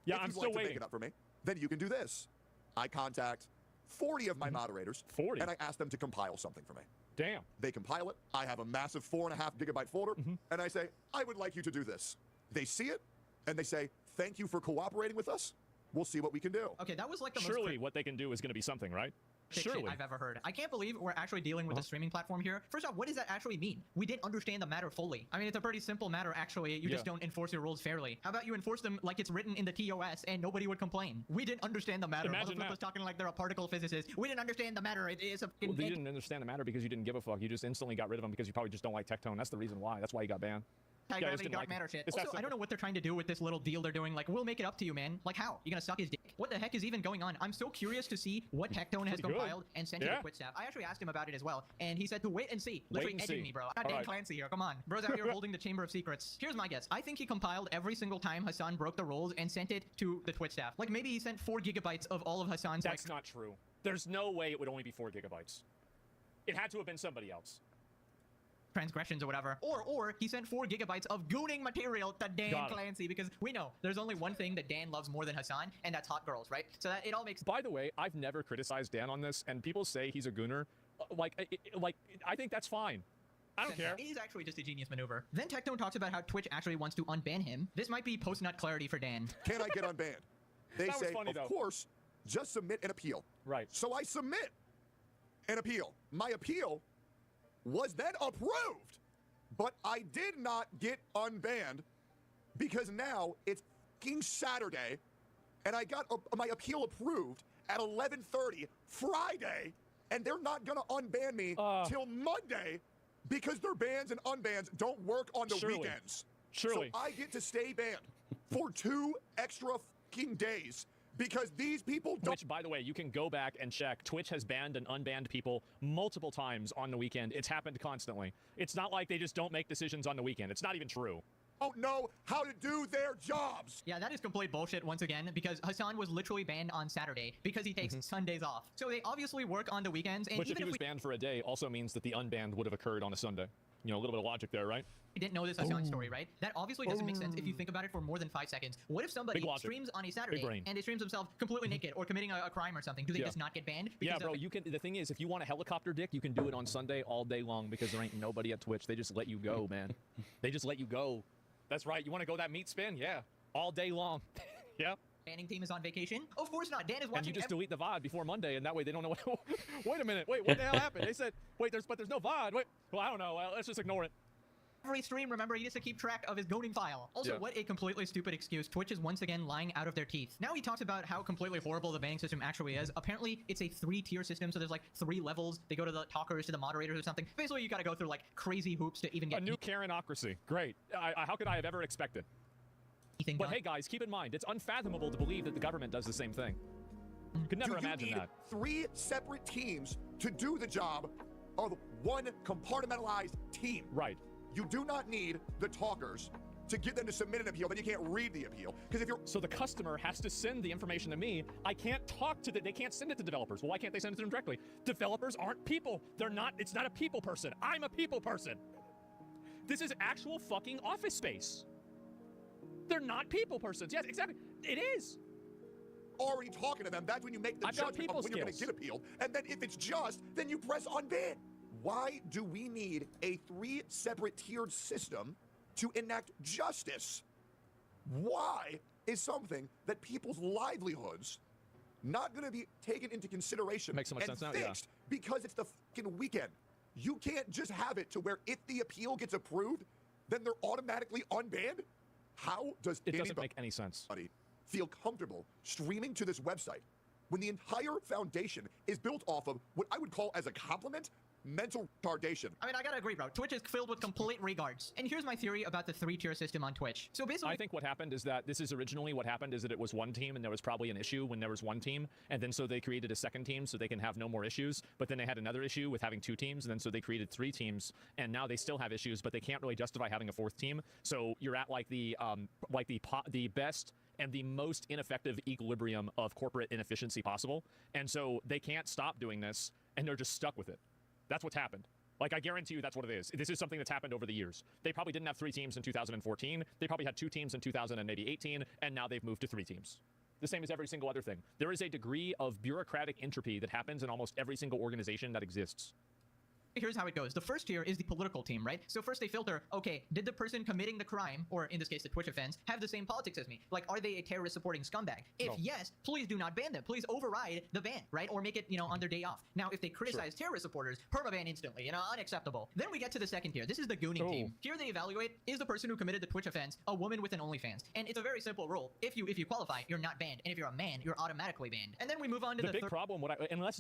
Yeah, if I'm you'd still like to waiting. make it up for me, then you can do this. I contact 40 of my moderators. 40? And I ask them to compile something for me. Damn. They compile it. I have a massive 4.5 gigabyte folder. And I say, I would like you to do this. They see it, and they say, thank you for cooperating with us. We'll see what we can do. Okay, that was like the Surely what they can do is going to be something, right? shit I've ever heard. I can't believe we're actually dealing with a streaming platform here. First off, what does that actually mean? We didn't understand the matter fully. I mean, it's a pretty simple matter, actually. You just don't enforce your rules fairly. How about you enforce them like it's written in the TOS and nobody would complain? We didn't understand the matter. Imagine that. Was talking like they're a particle physicist. We didn't understand the matter. It is a... Well, you didn't understand the matter because you didn't give a fuck. You just instantly got rid of him because you probably just don't like Tectone. That's the reason why. That's why you got banned. High gravity dark matter shit. Also, I don't know what they're trying to do with this little deal they're doing. Like, we'll make it up to you, man. Like, how? You gonna suck his dick? What the heck is even going on? I'm so curious to see what Tectone has compiled and sent to the Twitch staff. I actually asked him about it as well, and he said to wait and see. Literally edging me, bro. Not Dan Clancy here. Come on. Bro's out here holding the Chamber of Secrets. Here's my guess. I think he compiled every single time Hassan broke the rules and sent it to the Twitch staff. Like, maybe he sent 4 gigabytes of all of Hassan's... That's not true. There's no way it would only be 4 gigabytes. It had to have been somebody else. Transgressions or whatever, or he sent 4 gigabytes of gooning material to Dan Clancy, because we know there's only one thing that Dan loves more than Hassan, and that's hot girls, right? So that it all makes... By the way, I've never criticized Dan on this, and people say he's a gooner. I think that's fine. I don't care. It is actually just a genius maneuver. Then Tectone talks about how Twitch actually wants to unban him. This might be post-nut clarity for Dan. Can I get unbanned? They say, of course, just submit an appeal. Right. So I submit an appeal. My appeal was then approved, but I did not get unbanned because now it's fucking Saturday, and I got my appeal approved at 11:30 Friday, and they're not gonna unban me till Monday because their bans and unbans don't work on the weekends. Surely. So I get to stay banned for 2 extra fucking days. Because these people don't... Which, by the way, you can go back and check. Twitch has banned and unbanned people multiple times on the weekend. It's happened constantly. It's not like they just don't make decisions on the weekend. It's not even true. Don't know how to do their jobs. Yeah, that is complete bullshit once again, because Hassan was literally banned on Saturday because he takes Sundays off. So they obviously work on the weekends. And Which, even if he was banned for a day, also means that the unbanned would have occurred on a Sunday. You know, a little bit of logic there, right? You didn't know this Hassan story, right? That obviously doesn't make sense if you think about it for more than 5 seconds. What if somebody Big logic. streams on a Big Saturday brain. and they streams themselves completely naked or committing a crime or something? Do they Yeah. just not get banned? Yeah, Because bro. You can. The thing is, if you want a helicopter dick, you can do it on Sunday all day long because there ain't nobody at Twitch. They just let you go, man. They just let you go. That's right. You want to go that meat spin? Yeah, all day long. Yeah. banning team is on vacation? Of course not. Dan is watching. And you just delete the VOD before Monday, and that way they don't know what. Wait a minute. Wait, what the hell happened? They said, wait, there's no VOD. Wait, well, I don't know. Well, let's just ignore it. Every stream, remember, he needs to keep track of his goading file. Also, Yeah. what a completely stupid excuse. Twitch is once again lying out of their teeth. Now he talks about how completely horrible the banning system actually is. Apparently, it's a 3-tier system, so there's like 3 levels. They go to the talkers, to the moderators or something. Basically, you gotta go through like crazy hoops to even get A new Karenocracy. Great. How could I have ever expected? anything But done. hey, guys, keep in mind, it's unfathomable to believe that the government does the same thing. Could never Do you imagine need that. 3 separate teams to do the job of one compartmentalized team. Right. You do not need the talkers to get them to submit an appeal, then you can't read the appeal. Because if you're So the customer has to send the information to me. I can't talk to they can't send it to developers. Well, why can't they send it to them directly? Developers aren't people. They're not, it's not a people person. I'm a people person. This is actual fucking office space. They're not people persons. Yes, exactly. It is. already talking to them, that's when you make the I've got judgment people of when you're going to skills. get appealed. And then if it's just, then you press unban. Why do we need a 3 separate tiered system to enact justice? Why is something that people's livelihoods not going to be taken into consideration Makes so much and sense now, yeah. fixed because it's the fucking weekend? You can't just have it to where if the appeal gets approved, then they're automatically unbanned? How does It doesn't anybody make any sense. feel comfortable streaming to this website when the entire foundation is built off of what I would call as a compliment mental retardation? I mean, I gotta agree, bro. Twitch is filled with complete regards. And here's my theory about the 3-tier system on Twitch. So basically, I think what happened is that this is originally what happened is that it was one team and there was probably an issue when there was one team. And then so they created a second team so they can have no more issues. But then they had another issue with having 2 teams. And then so they created 3 teams. And now they still have issues, but they can't really justify having a 4th team. So you're at like the best and the most ineffective equilibrium of corporate inefficiency possible. And so they can't stop doing this and they're just stuck with it. That's what's happened. Like, I guarantee you that's what it is. This is something that's happened over the years. They probably didn't have 3 teams in 2014. They probably had 2 teams in 2018, and now they've moved to 3 teams. The same as every single other thing. There is a degree of bureaucratic entropy that happens in almost every single organization that exists. here's how it goes. The first tier is the political team, right? So first they filter, okay, did the person committing the crime, or in this case the Twitch offense, have the same politics as me? Like, are they a terrorist supporting scumbag? If No. yes, please do not ban them. Please override the ban, right? Or make it, on their day off. Now, if they criticize terrorist supporters, permaban instantly, unacceptable. Then we get to the second tier. This is the gooning team. Here they evaluate, is the person who committed the Twitch offense a woman with an OnlyFans? And it's a very simple rule. If you qualify, you're not banned. And if you're a man, you're automatically banned. And then we move on to The the big third. problem,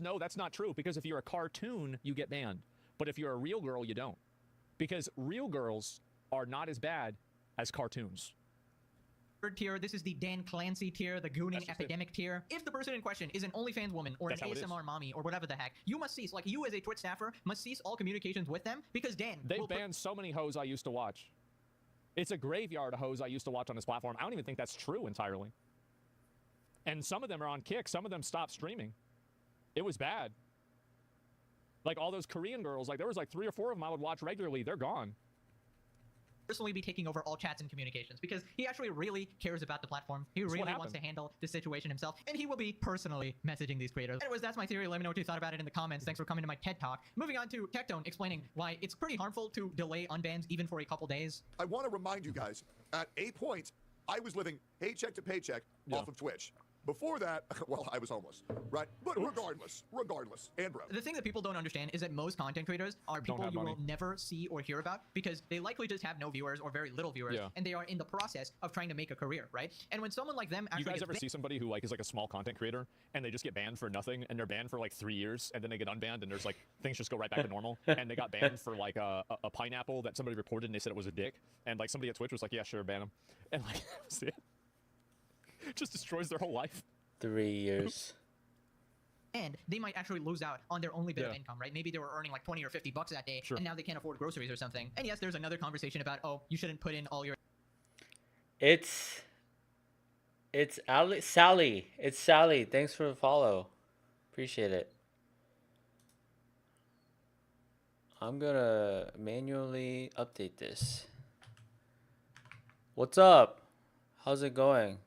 no, that's not true, because if you're a cartoon, you get banned. But if you're a real girl, you don't. Because real girls are not as bad as cartoons. Third tier, this is the Dan Clancy tier, the gooning just it. epidemic tier. If the person in question is an OnlyFans woman or That's an how it is. ASMR mommy or whatever the heck, you must cease, like you as a Twitch staffer, must cease all communications with them because Dan They've will banned so many hoes I used to watch. It's a graveyard of hoes I used to watch on this platform. I don't even think that's true entirely. And some of them are on Kick. Some of them stopped streaming. It was bad. Like all those Korean girls, like there was like 3 or 4 of them I would watch regularly. They're gone. personally be taking over all chats and communications because he actually really cares about the platform. He That's what really wants to happened. handle the situation himself, and he will be personally messaging these creators. Anyways, that's my theory. Let me know what you thought about it in the comments. Thanks for coming to my TED Talk. Moving on to Tectone explaining why it's pretty harmful to delay unbans even for a couple days. I want to remind you guys, at a point, I was living paycheck to paycheck off of Twitch. Before that, well, I was homeless, right? But regardless, and bro. The thing that people don't understand is that most content creators are people have you money. will never see or hear about because they likely just have no viewers or very little viewers, Yeah. and they are in the process of trying to make a career, right? And when someone like them actually You guys gets ever see somebody who like is like a small content creator and they just get banned for nothing and they're banned for like 3 years and then they get unbanned and there's like things just go right back to normal and they got banned for like a pineapple that somebody reported and they said it was a dick and like somebody at Twitch was like, yeah, sure, ban him, and like that was it. It just destroys their whole life. 3 years. and they might actually lose out on their only bit of Yeah. income, right? Maybe they were earning like 20 or 50 bucks that day, Sure. and now they can't afford groceries or something. And yes, there's another conversation about, oh, you shouldn't put in all your It's Sally. It's Sally. Thanks for the follow. Appreciate it. I'm gonna manually update this. What's up? How's it going?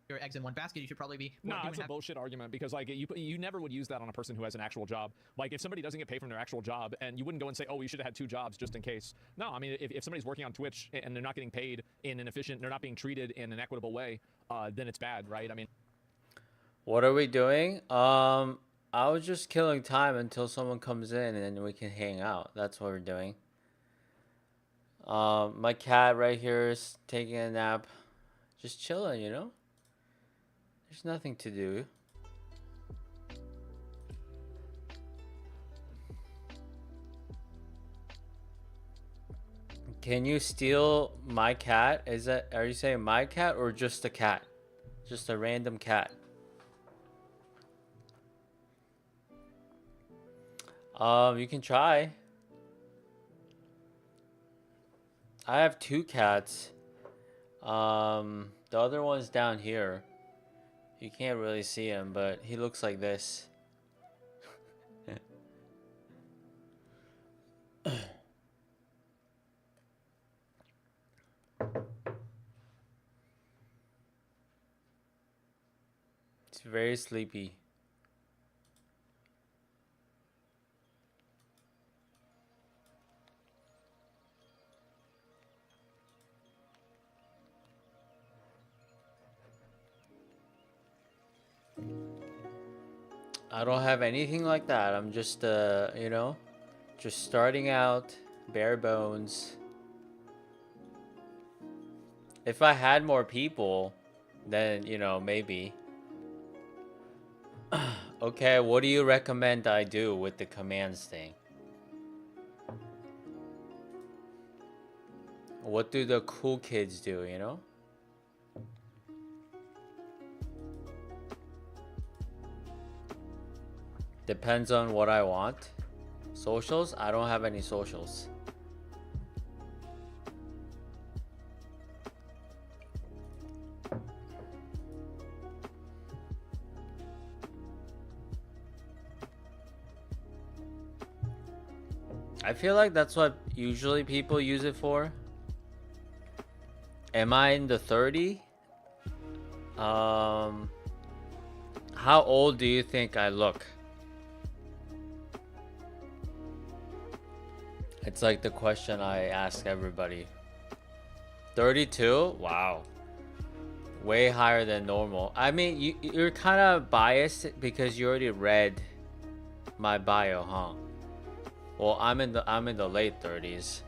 Your eggs in one basket, you should probably be No, it's a bullshit argument because like you never would use that on a person who has an actual job. Like if somebody doesn't get paid from their actual job, and you wouldn't go and say, oh, you should have had 2 jobs just in case. No, I mean if somebody's working on Twitch and they're not getting paid in an efficient, they're not being treated in an equitable way, then it's bad, right? I mean, What are we doing? I was just killing time until someone comes in and then we can hang out. That's what we're doing. My cat right here is taking a nap. Just chilling, you know? There's nothing to do. Can you steal my cat? Are you saying my cat or just a cat? Just a random cat? You can try. I have 2 cats. The other one's down here. You can't really see him, but he looks like this. It's very sleepy. I don't have anything like that. I'm just, you know, just starting out, bare bones. If I had more people, then, you know, maybe. Okay, what do you recommend I do with the commands thing? What do the cool kids do, you know? Depends on what I want. Socials? I don't have any socials. I feel like that's what usually people use it for. Am I in the 30? How old do you think I look? It's like the question I ask everybody. 32? Wow. Way higher than normal. I mean, you're kind of biased because you already read my bio, huh? Well, I'm in the late 30s.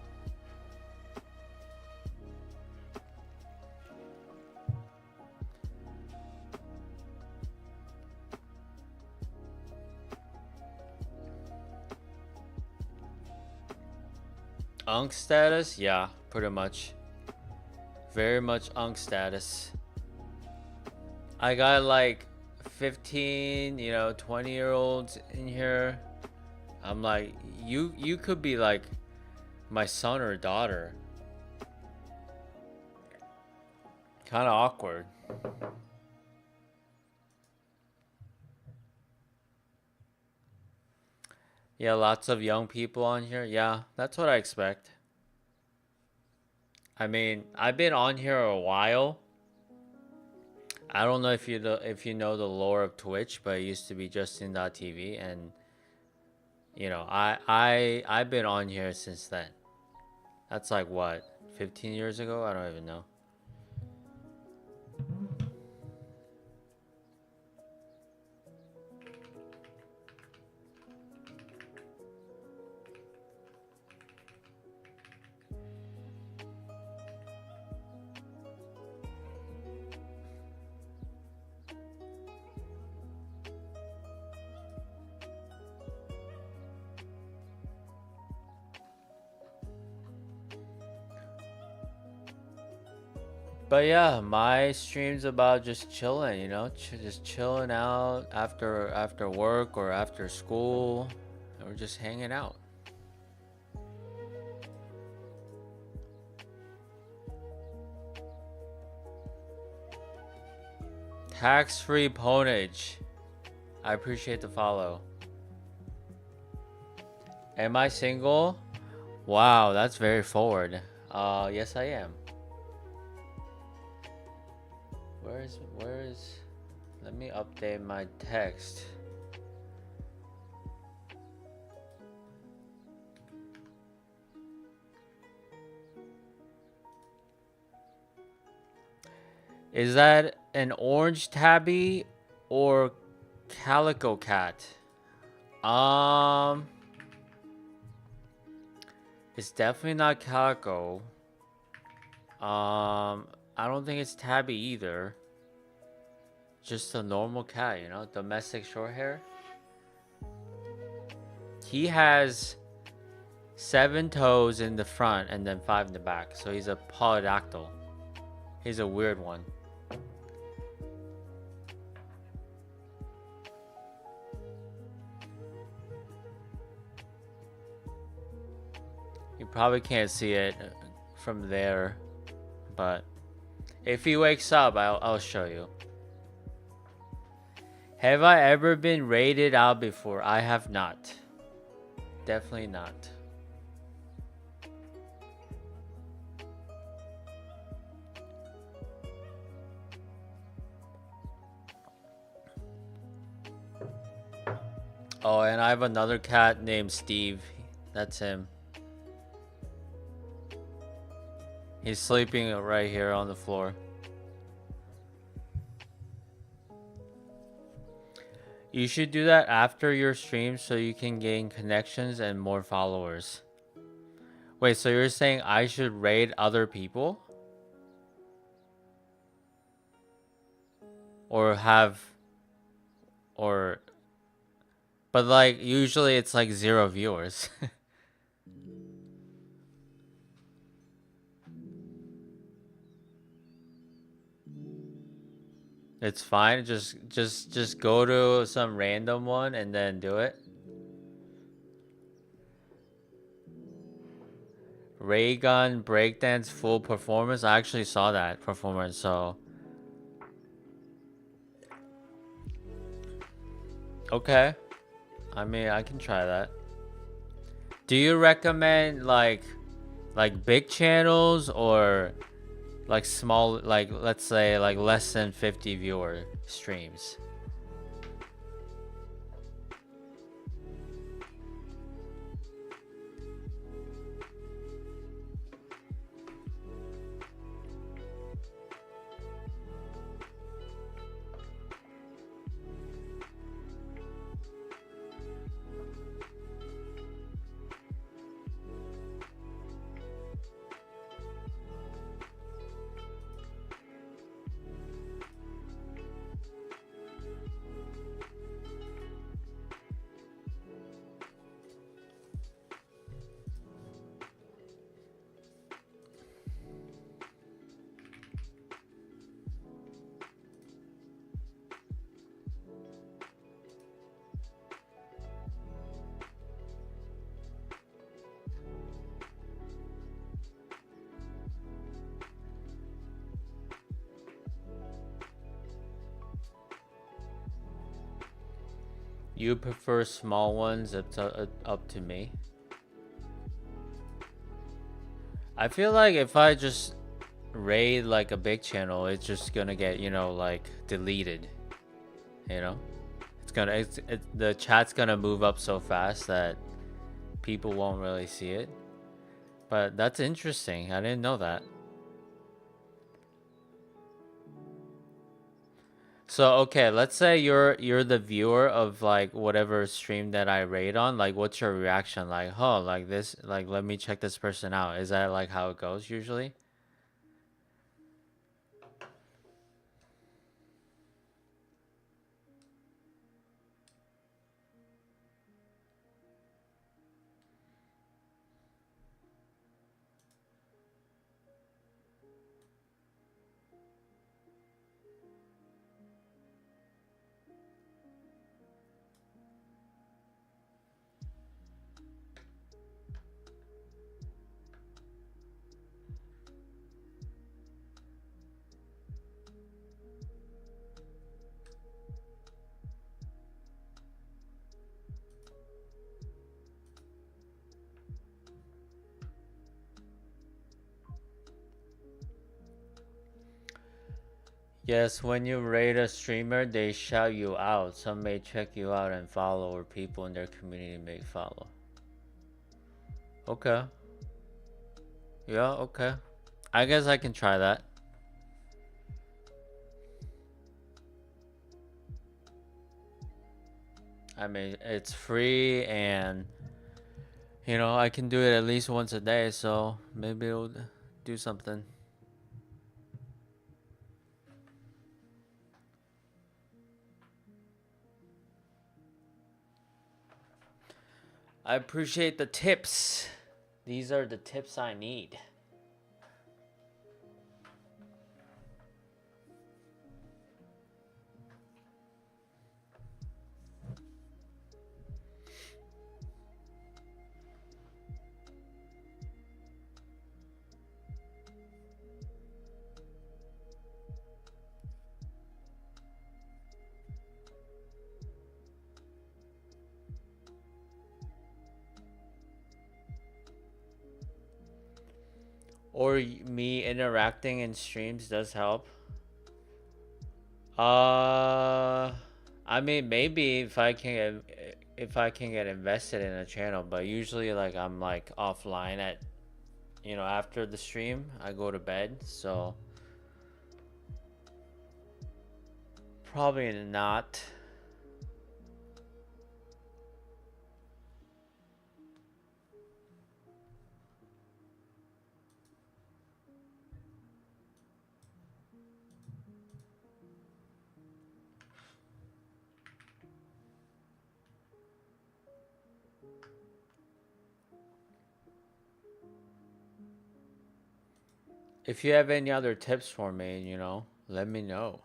Unk status? Yeah, pretty much. Very much unk status. I got like 15, you know, 20-year-olds in here. I'm like, you could be like my son or daughter. Kind of awkward. Yeah, lots of young people on here. Yeah, that's what I expect. I mean, I've been on here a while. I don't know if you know the lore of Twitch, but it used to be Justin.tv, and you know, I've been on here since then. That's like what, 15 years ago? I don't even know. But yeah, my stream's about just chilling, you know, just chilling out after work or after school, or just hanging out. Tax-free ponage. I appreciate the follow. Am I single? Wow, that's very forward. Yes I am. Where is let me update my text. Is that an orange tabby or calico cat? It's definitely not calico. I don't think it's tabby either. Just a normal cat, you know, domestic short hair. He has 7 toes in the front and then 5 in the back, so he's a polydactyl. He's a weird one. You probably can't see it from there, but if he wakes up, I'll show you. Have I ever been rated out before? I have not. Definitely not. Oh, and I have another cat named Steve. That's him. He's sleeping right here on the floor. You should do that after your stream so you can gain connections and more followers. Wait, so you're saying I should raid other people? Or have... Or... But like, usually it's like 0 viewers. It's fine. Just go to some random one and then do it. Raygun breakdance full performance. I actually saw that performance, so okay. I mean, I can try that. Do you recommend like big channels or like small, like let's say like less than 50 viewer streams? You prefer small ones? It's up to me. I feel like if I just raid like a big channel, it's just gonna get, you know, like deleted. You know, the chat's gonna move up so fast that people won't really see it. But that's interesting. I didn't know that. So okay, let's say you're the viewer of like whatever stream that I raid on. Like, what's your reaction? Like, oh, like this, like let me check this person out. Is that like how it goes usually? Yes, when you rate a streamer, they shout you out. Some may check you out and follow, or people in their community may follow. Okay. Yeah, okay. I guess I can try that. I mean, it's free and, you know, I can do it at least once a day, so maybe it'll do something. I appreciate the tips. These are the tips I need. Or me interacting in streams does help. I mean, maybe if I can get invested in a channel, but usually like I'm like offline at, you know, after the stream, I go to bed, so probably not. If you have any other tips for me, you know, let me know.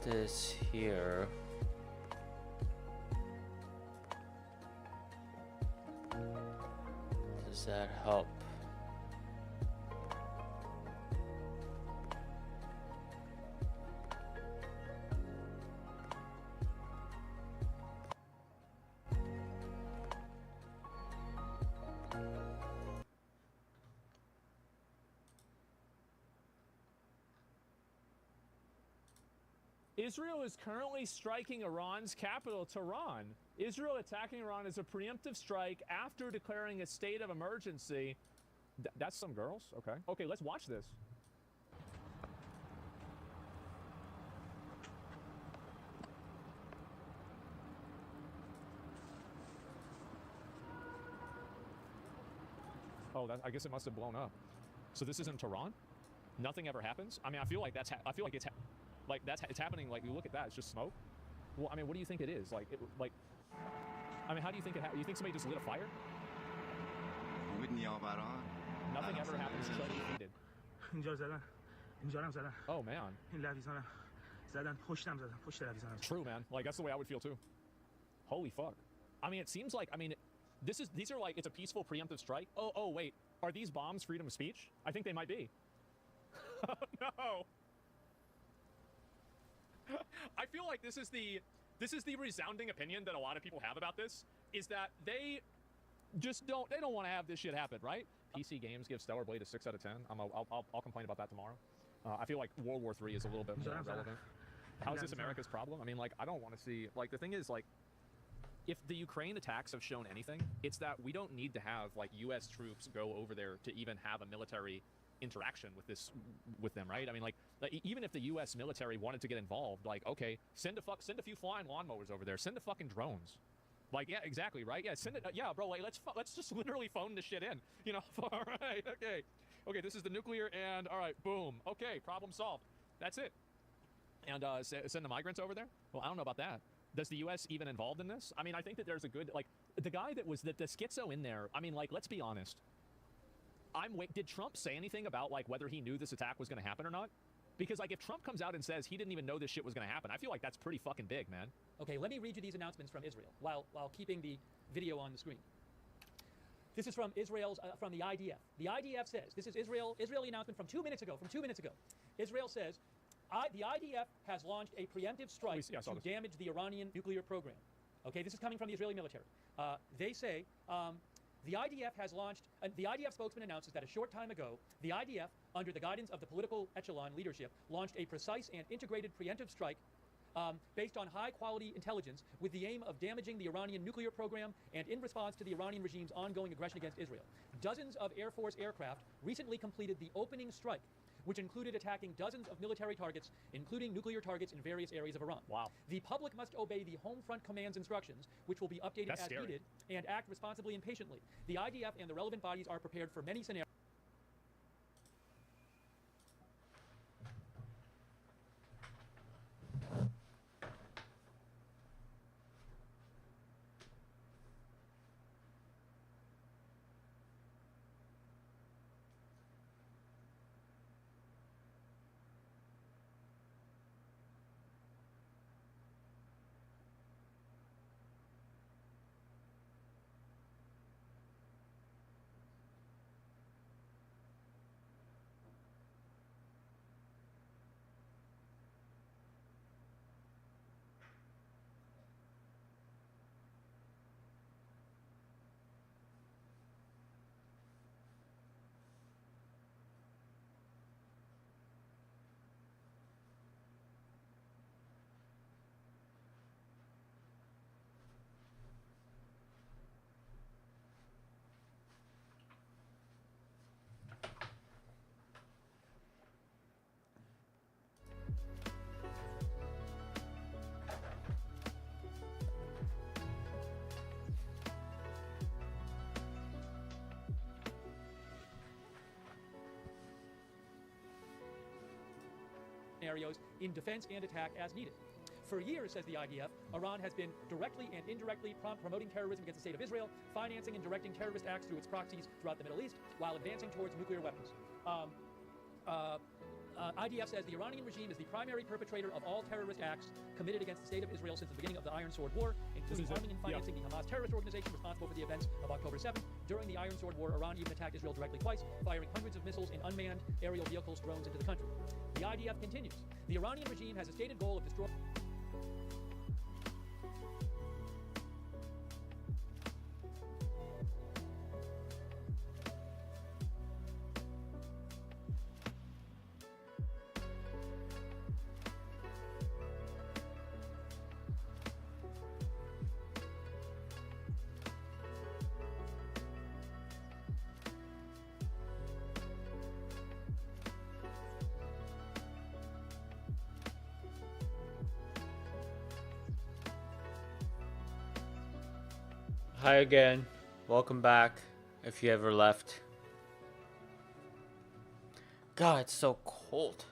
This here. Does that help? Israel is currently striking Iran's capital, Tehran. Israel attacking Iran is a preemptive strike after declaring a state of emergency. That's some girls? Okay. Okay, let's watch this. Oh, I guess it must have blown up. So this is in Tehran? Nothing ever happens? I mean, I feel like it's happening. Like, you look at that, it's just smoke. Well, I mean, what do you think it is? Like, I mean, how do you think it happened? You think somebody just lit a fire? Nothing ever happens until defeated. Oh, man. True, man. Like, that's the way I would feel, too. Holy fuck. I mean, it seems like, these are like, it's a peaceful preemptive strike. Oh, wait. Are these bombs freedom of speech? I think they might be. Oh, no. I feel like this is the resounding opinion that a lot of people have about this, is that they don't want to have this shit happen, right? PC games give Stellar Blade a 6 out of 10. I'll complain about that tomorrow. I feel like World War III is a little bit more relevant. How is this America's problem? I mean, like, I don't want to see, like, the thing is, like, if the Ukraine attacks have shown anything, it's that we don't need to have, like, U.S. troops go over there to even have a military interaction with them, right? I mean, like even if the U.S. military wanted to get involved, like, okay, send a few flying lawnmowers over there, send the fucking drones. Like, yeah, exactly, right? Yeah, send it. Yeah, bro, like, let's just literally phone this shit in. You know, all right, okay, this is the nuclear, and all right, boom, okay, problem solved. That's it. And send the migrants over there? Well, I don't know about that. Does the U.S. even involved in this? I mean, I think that there's a good, like, the guy that was the schizo in there. I mean, like, let's be honest. Did Trump say anything about, like, whether he knew this attack was going to happen or not? Because, like, if Trump comes out and says he didn't even know this shit was going to happen, I feel like that's pretty fucking big, man. Okay, let me read you these announcements from Israel while keeping the video on the screen. This is from from the IDF. The IDF says, this is Israeli announcement from 2 minutes ago, Israel says, the IDF has launched a preemptive strike to damage the Iranian nuclear program. Okay, this is coming from the Israeli military. They say, the IDF has launched, the IDF spokesman announces that a short time ago, the IDF, under the guidance of the political echelon leadership, launched a precise and integrated preemptive strike based on high-quality intelligence with the aim of damaging the Iranian nuclear program and in response to the Iranian regime's ongoing aggression against Israel. Dozens of Air Force aircraft recently completed the opening strike, which included attacking dozens of military targets, including nuclear targets in various areas of Iran. Wow. The public must obey the Home Front Command's instructions, which will be updated as needed, and act responsibly and patiently. The IDF and the relevant bodies are prepared for many scenarios. In defense and attack as needed. For years, says the IDF, Iran has been directly and indirectly promoting terrorism against the state of Israel, financing and directing terrorist acts through its proxies throughout the Middle East, while advancing towards nuclear weapons. IDF says the Iranian regime is the primary perpetrator of all terrorist acts committed against the state of Israel since the beginning of the Iron Sword War, including arming and financing the Hamas terrorist organization responsible for the events of October 7th. During the Iron Sword War, Iran even attacked Israel directly twice, firing hundreds of missiles and unmanned aerial vehicles, drones into the country. The IDF continues. The Iranian regime has a stated goal of destroying... Hi again. Welcome back if you ever left. God, it's so cold.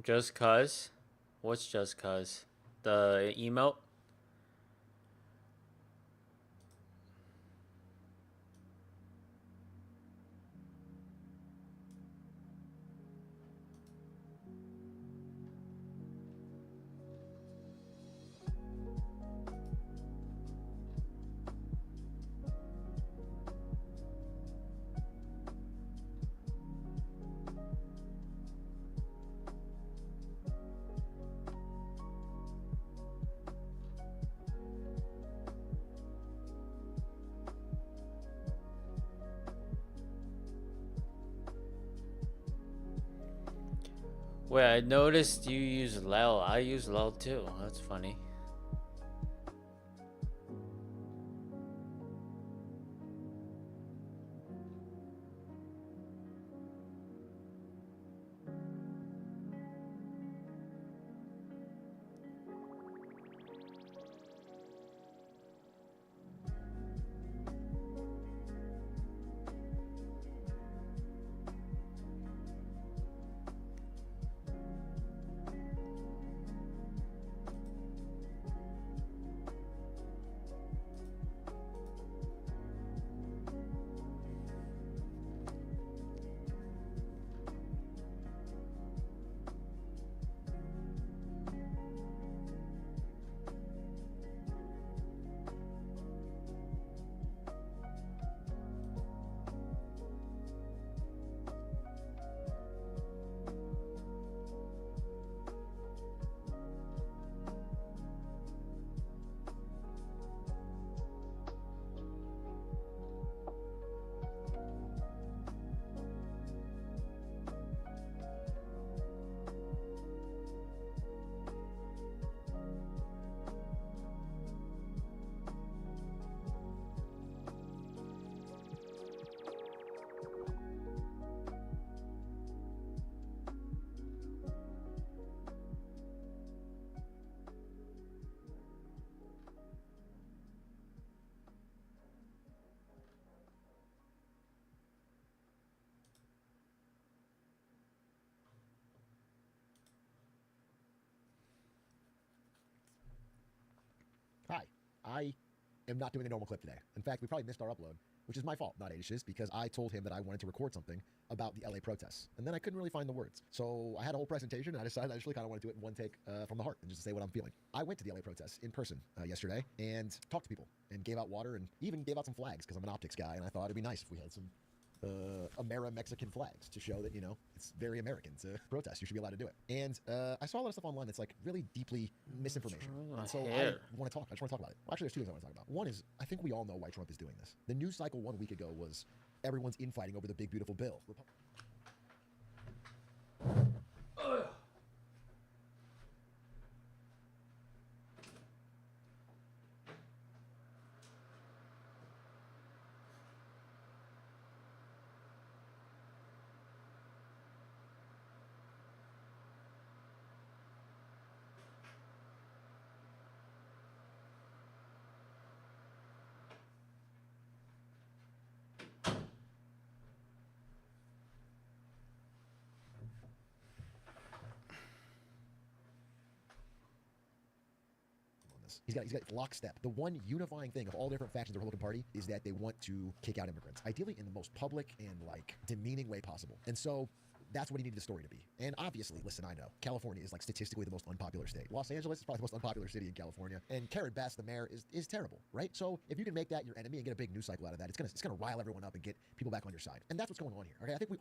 Just cuz? What's just cuz? The emote? Wait, I noticed you use Lel. I use Lel too. That's funny. Hi, I am not doing a normal clip today. In fact, we probably missed our upload, which is my fault, not Aish's, because I told him that I wanted to record something about the LA protests. And then I couldn't really find the words. So I had a whole presentation, and I decided I actually kind of want to do it in one take from the heart and just to say what I'm feeling. I went to the LA protests in person yesterday and talked to people and gave out water and even gave out some flags because I'm an optics guy, and I thought it'd be nice if we had some Ameri-Mexican flags to show that, you know, it's very American to protest. You should be allowed to do it. And I saw a lot of stuff online that's like really deeply misinformation. And so I want to talk. I just want to talk about it. Well, actually, there's two things I want to talk about. One is I think we all know why Trump is doing this. The news cycle 1 week ago was everyone's infighting over the big beautiful bill. He's got lockstep. The one unifying thing of all different factions of the Republican Party is that they want to kick out immigrants, ideally in the most public and like demeaning way possible. And so that's what he needed the story to be. And obviously, listen, I know California is like statistically the most unpopular state. Los Angeles is probably the most unpopular city in California, and Karen Bass, the mayor, is terrible, right? So if you can make that your enemy and get a big news cycle out of that, it's gonna rile everyone up and get people back on your side. And that's what's going on here. Okay, I think we.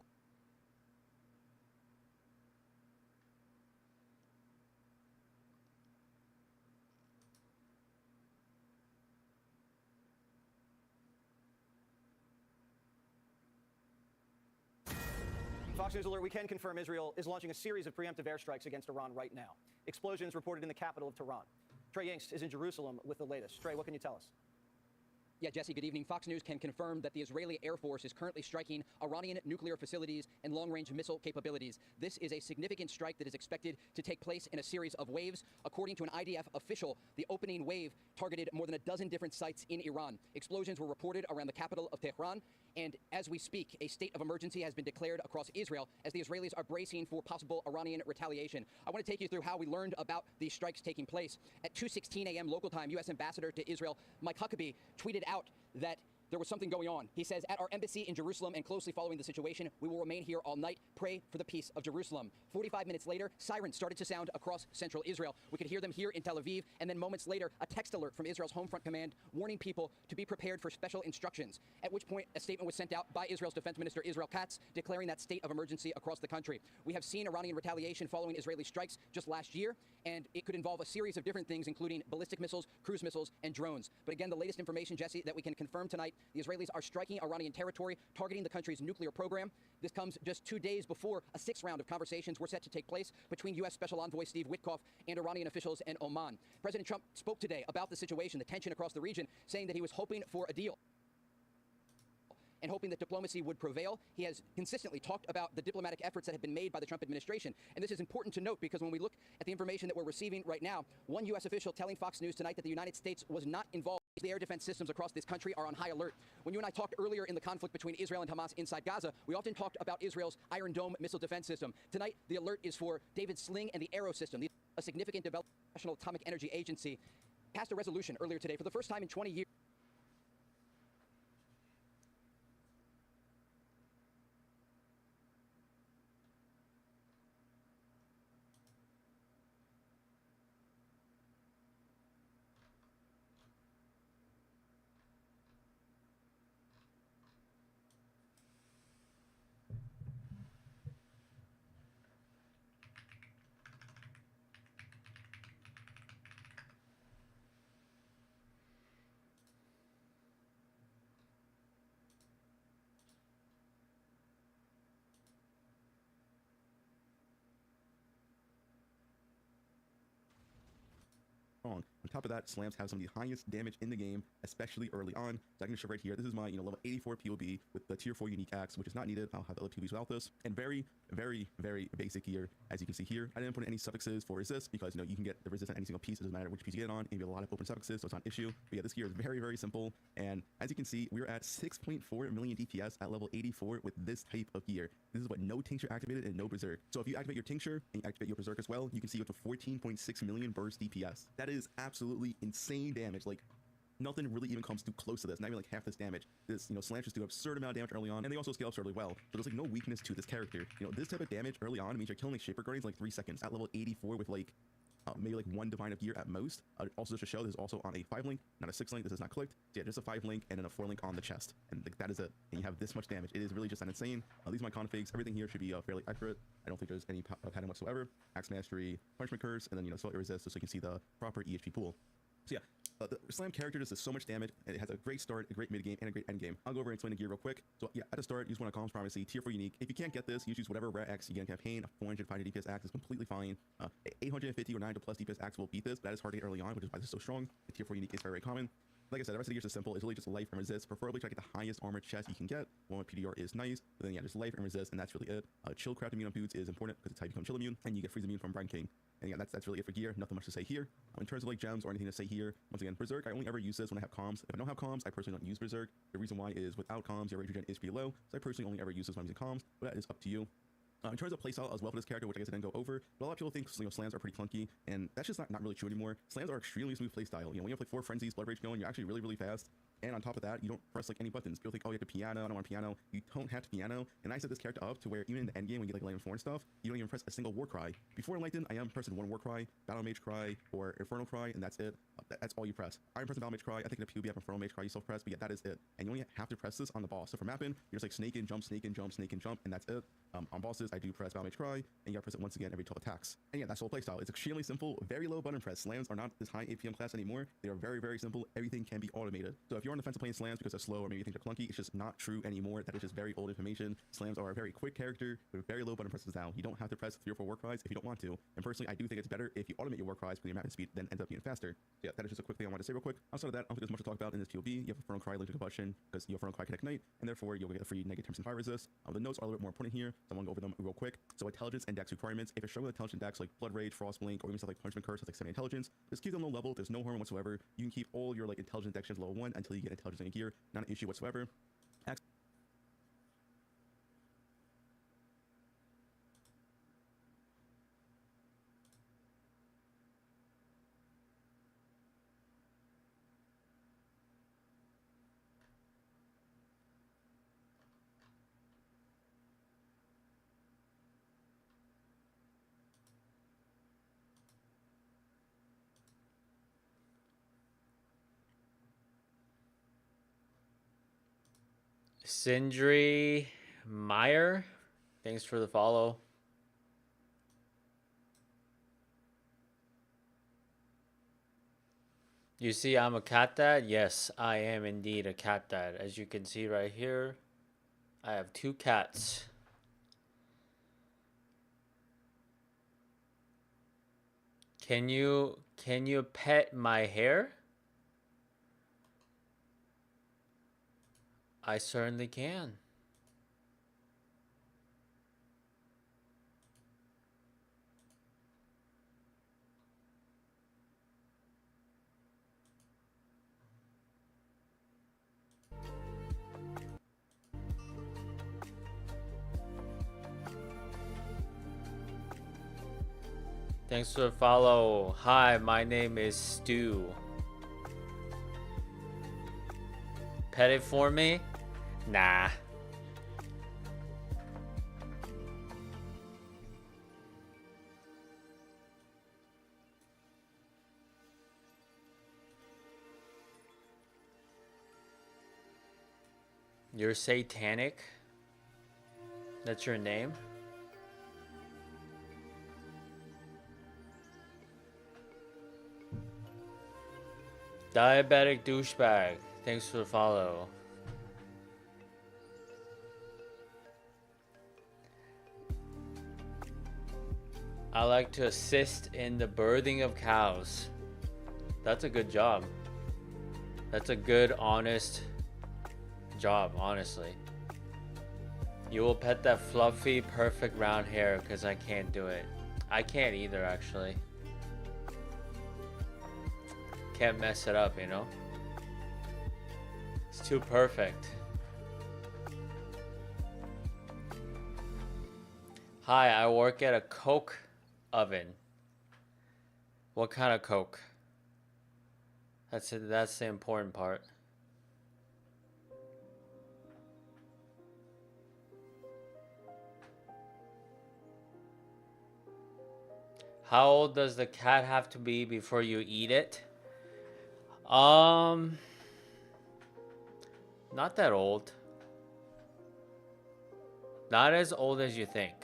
Fox News Alert, we can confirm Israel is launching a series of preemptive airstrikes against Iran right now. Explosions reported in the capital of Tehran. Trey Yingst is in Jerusalem with the latest. Trey, what can you tell us? Yeah, Jesse, good evening. Fox News can confirm that the Israeli Air Force is currently striking Iranian nuclear facilities and long-range missile capabilities. This is a significant strike that is expected to take place in a series of waves. According to an IDF official, the opening wave targeted more than a dozen different sites in Iran. Explosions were reported around the capital of Tehran, and as we speak, a state of emergency has been declared across Israel as the Israelis are bracing for possible Iranian retaliation. I want to take you through how we learned about these strikes taking place. At 2:16 a.m. local time, U.S. Ambassador to Israel Mike Huckabee tweeted out that there was something going on. He says, at our embassy in Jerusalem and closely following the situation, we will remain here all night, pray for the peace of Jerusalem. 45 minutes later, sirens started to sound across central Israel. We could hear them here in Tel Aviv, and then moments later, a text alert from Israel's Home Front Command warning people to be prepared for special instructions. At which point, a statement was sent out by Israel's Defense Minister Israel Katz, declaring that state of emergency across the country. We have seen Iranian retaliation following Israeli strikes just last year, and it could involve a series of different things, including ballistic missiles, cruise missiles, and drones. But again, the latest information, Jesse, that we can confirm tonight, the Israelis are striking Iranian territory, targeting the country's nuclear program. This comes just 2 days before a sixth round of conversations were set to take place between U.S. Special Envoy Steve Witkoff and Iranian officials in Oman. President Trump spoke today about the situation, the tension across the region, saying that he was hoping for a deal and hoping that diplomacy would prevail. He has consistently talked about the diplomatic efforts that have been made by the Trump administration. And this is important to note because when we look at the information that we're receiving right now, one U.S. official telling Fox News tonight that the United States was not involved. The air defense systems across this country are on high alert. When you and I talked earlier in the conflict between Israel and Hamas inside Gaza, we often talked about Israel's Iron Dome missile defense system. Tonight, the alert is for David Sling and the Arrow system. A significant development. The National Atomic Energy Agency passed a resolution earlier today for the first time in 20 years. On top of that, slams have some of the highest damage in the game, especially early on. So I can show right here, this is my level 84 POB with the tier 4 unique axe, which is not needed. I'll have other POBs without this. And very, very, very basic here. As you can see here, I didn't put in any suffixes for resist because you can get the resist on any single piece. It doesn't matter which piece you get it on. And you have a lot of open suffixes, so it's not an issue. But yeah, this gear is very, very simple. And as you can see, we're at 6.4 million DPS at level 84 with this type of gear. This is what no tincture activated and no berserk. So if you activate your tincture and you activate your berserk as well, you can see up to 14.6 million burst DPS. That is absolutely insane damage. Like, nothing really even comes too close to this. Not even like half this damage. This, Slanchers do absurd amount of damage early on, and they also scale absurdly well. So there's like no weakness to this character. This type of damage early on means you're killing like Shaper Guardians in like 3 seconds at level 84 with like maybe like 1 divine of gear at most. Also just to show, this is also on a 5 link, not a 6 link. This is not clicked. So yeah, just a 5 link and then a 4 link on the chest, and like, that is it. And you have this much damage. It is really just insane. These are my configs. Everything here should be fairly accurate. I don't think there's any pattern whatsoever. Axe Mastery, Punishment Curse, and then slightly resist, so you can see the proper EHP pool. So yeah, the Slam character does so much damage, and it has a great start, a great mid game, and a great end game. I'll go over and explain the gear real quick. So yeah, at the start, use one of Column's Primacy, tier 4 unique. If you can't get this, you choose whatever rare axe you get in campaign. A 450 DPS axe is completely fine. 850 or 900 plus DPS axe will beat this, but that is hard to get early on, which is why this is so strong. The tier 4 unique is very, very common. Like I said, the rest of the gears is simple. It's really just life and resist. Preferably try to get the highest armored chest you can get. One with PDR is nice, but then yeah, just life and resist, and that's really it. Chill craft immune on boots is important because it's how you become chill immune, and you get freeze immune from Brand King. And yeah, that's really it for gear. Nothing much to say here. In terms of like gems or anything to say here, once again, Berserk, I only ever use this when I have comms. If I don't have comms, I personally don't use Berserk. The reason why is without comms, your rage regen is pretty low, so I personally only ever use this when I'm using comms, but that is up to you. In terms of playstyle as well for this character, which I guess I didn't go over, but a lot of people think slams are pretty clunky, and that's just not really true anymore. Slams are extremely smooth playstyle. When you have like 4 frenzies, blood rage going, you're actually really, really fast. And on top of that, you don't press like any buttons. People think, oh, you have to piano, I don't want piano. You don't have to piano. And I set this character up to where even in the end game, when you get like Enlightened 4 and stuff, you don't even press a single war cry. Before Enlightened, I am pressing 1 war cry, Battle Mage cry, or Infernal cry, and that's it. That's all you press. I'm pressing Battle Mage cry. I think in a PvP, I have Infernal Mage cry you self-press, but yeah, that is it. And you only have to press this on the boss. So for mapping, you're just like snake and jump, snake and jump, snake and jump, and that's it. On bosses, I do press Battle Mage cry, and you gotta press it once again every 12 attacks. And yeah, that's the whole playstyle. It's extremely simple, very low button press. Slams are not this high APM class anymore. They are very, very simple. Everything can be automated. So if you you're on the fence of playing slams because they're slow or maybe you think they're clunky, it's just not true anymore. That is just very old information. Slams are a very quick character with very low button presses down. You don't have to press 3 or 4 war cries if you don't want to. And personally, I do think it's better if you automate your war cries because your mapping speed then ends up being faster. So yeah, that is just a quick thing I wanted to say real quick. Outside of that, I don't think there's much to talk about in this POV. You have a Infernal Cry linked to combustion because your Infernal Cry can ignite, and therefore you'll get a free negative 10% fire resist. The notes are a little bit more important here, so I'm going to go over them real quick. So intelligence and dex requirements. If you're struggling with intelligent dex like Blood Rage, Frost Blink, or even stuff like Punishment Curse, that's like 70 intelligence, just keep them low level. There's no harm whatsoever. You can keep all your like intelligence dections level 1 until you get intelligence in gear. Not an issue whatsoever. Sindri Meyer, thanks for the follow. You see I'm a cat dad? Yes, I am indeed a cat dad. As you can see right here, I have 2 cats. Can you pet my hair? I certainly can. Thanks for the follow. Hi, my name is Stu. Pet it for me? Nah. You're satanic? That's your name? Diabetic douchebag. Thanks for the follow. I like to assist in the birthing of cows. That's a good job. That's a good, honest job, honestly. You will pet that fluffy, perfect round hair because I can't do it. I can't either, actually. Can't mess it up, you know? It's too perfect. Hi, I work at a Coke oven. What kind of Coke? That's it. That's the important part. How old does the cat have to be before you eat it? Not that old. Not as old as you think.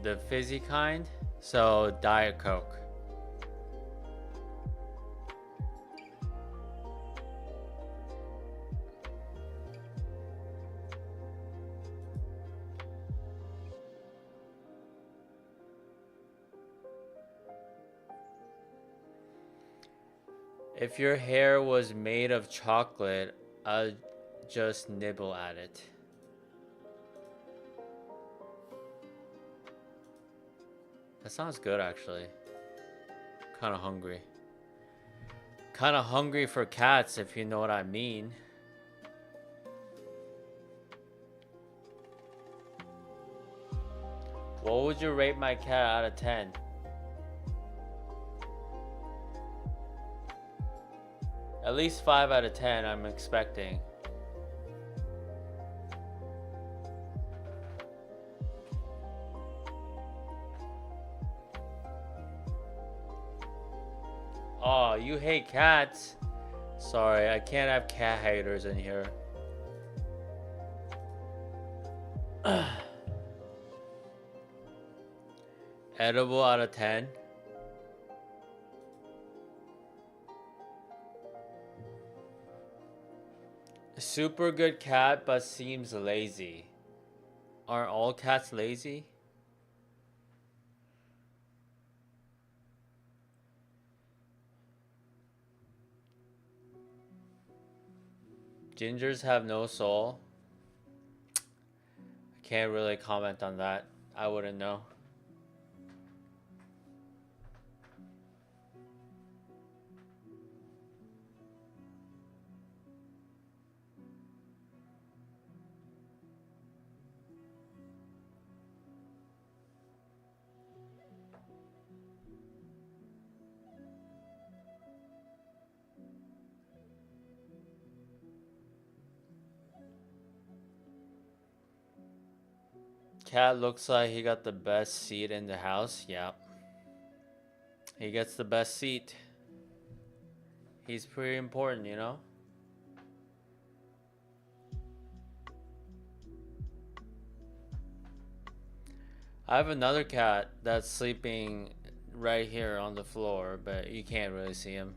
The fizzy kind, so Diet Coke. If your hair was made of chocolate, I'd just nibble at it. That sounds good, actually. Kind of hungry. Kind of hungry for cats, if you know what I mean. What would you rate my cat out of 10? At least 5 out of 10, I'm expecting. Oh, you hate cats. Sorry, I can't have cat haters in here. Edible out of 10. Super good cat, but seems lazy. Aren't all cats lazy? Gingers have no soul. I can't really comment on that. I wouldn't know. Cat looks like he got the best seat in the house. Yeah. He gets the best seat. He's pretty important, you know? I have another cat that's sleeping right here on the floor, but you can't really see him.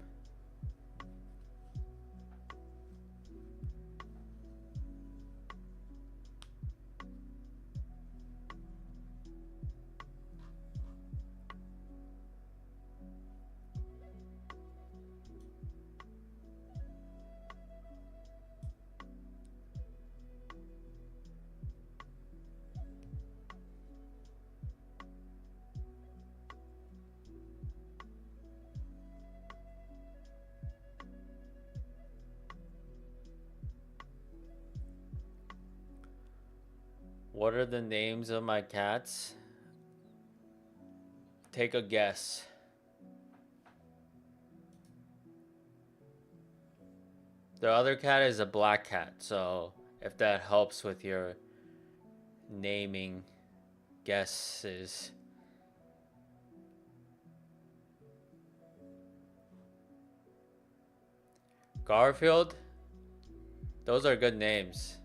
What are the names of my cats? Take a guess. The other cat is a black cat, so if that helps with your naming guesses. Garfield? Those are good names.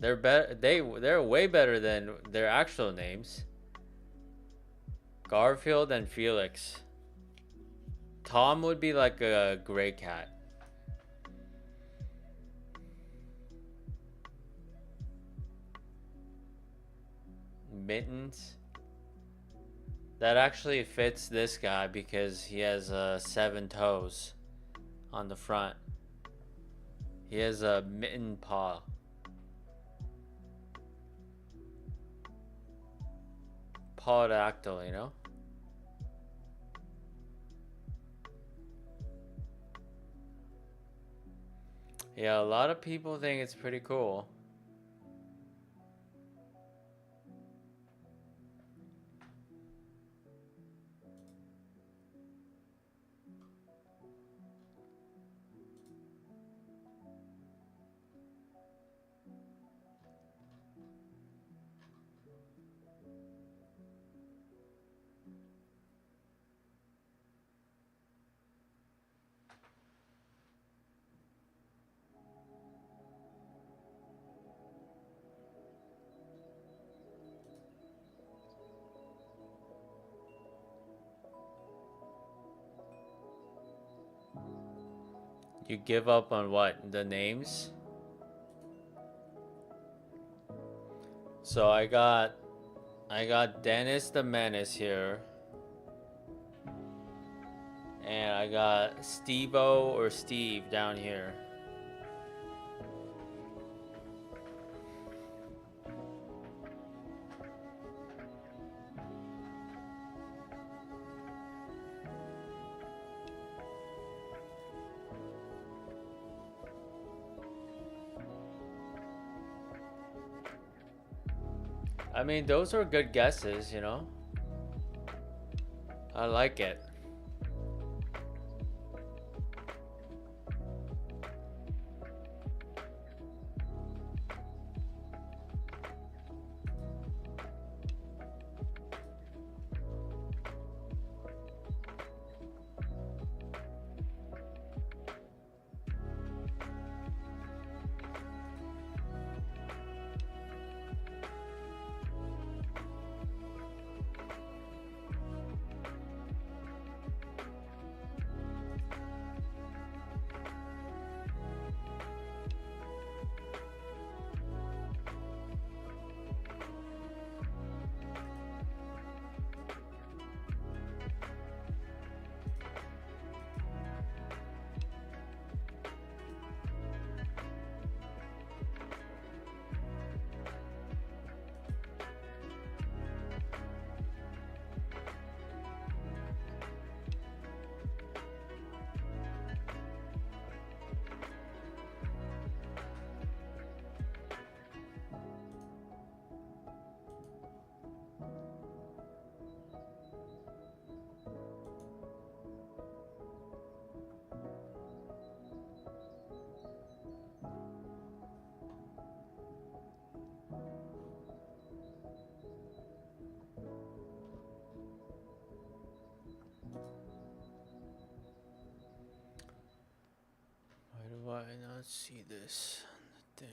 They're better. They're way better than their actual names. Garfield and Felix. Tom would be like a gray cat. Mittens. That actually fits this guy because he has 7 toes on the front. He has a mitten paw. Pawdactyl, you know? Yeah, a lot of people think it's pretty cool. You give up on what? The names? So I got Dennis the Menace here. And I got Steve-O or Steve down here. I mean, those are good guesses, you know? I like it. let's see this thing.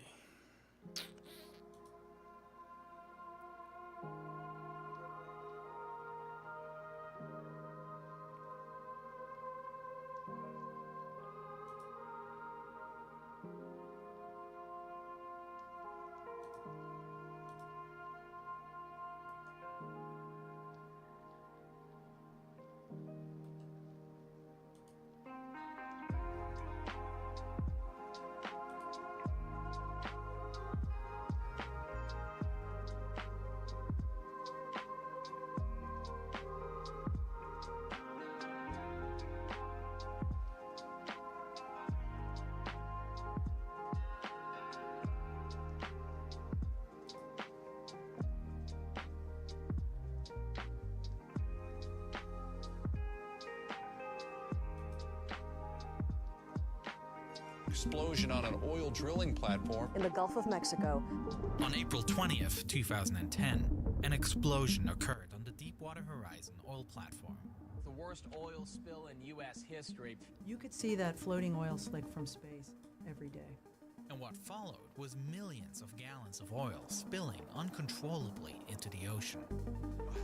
Explosion on an oil drilling platform in the Gulf of Mexico. On April 20th, 2010, an explosion occurred on the Deepwater Horizon oil platform. The worst oil spill in U.S. history. You could see that floating oil slick from space every day. And what followed was millions of gallons of oil spilling uncontrollably into the ocean.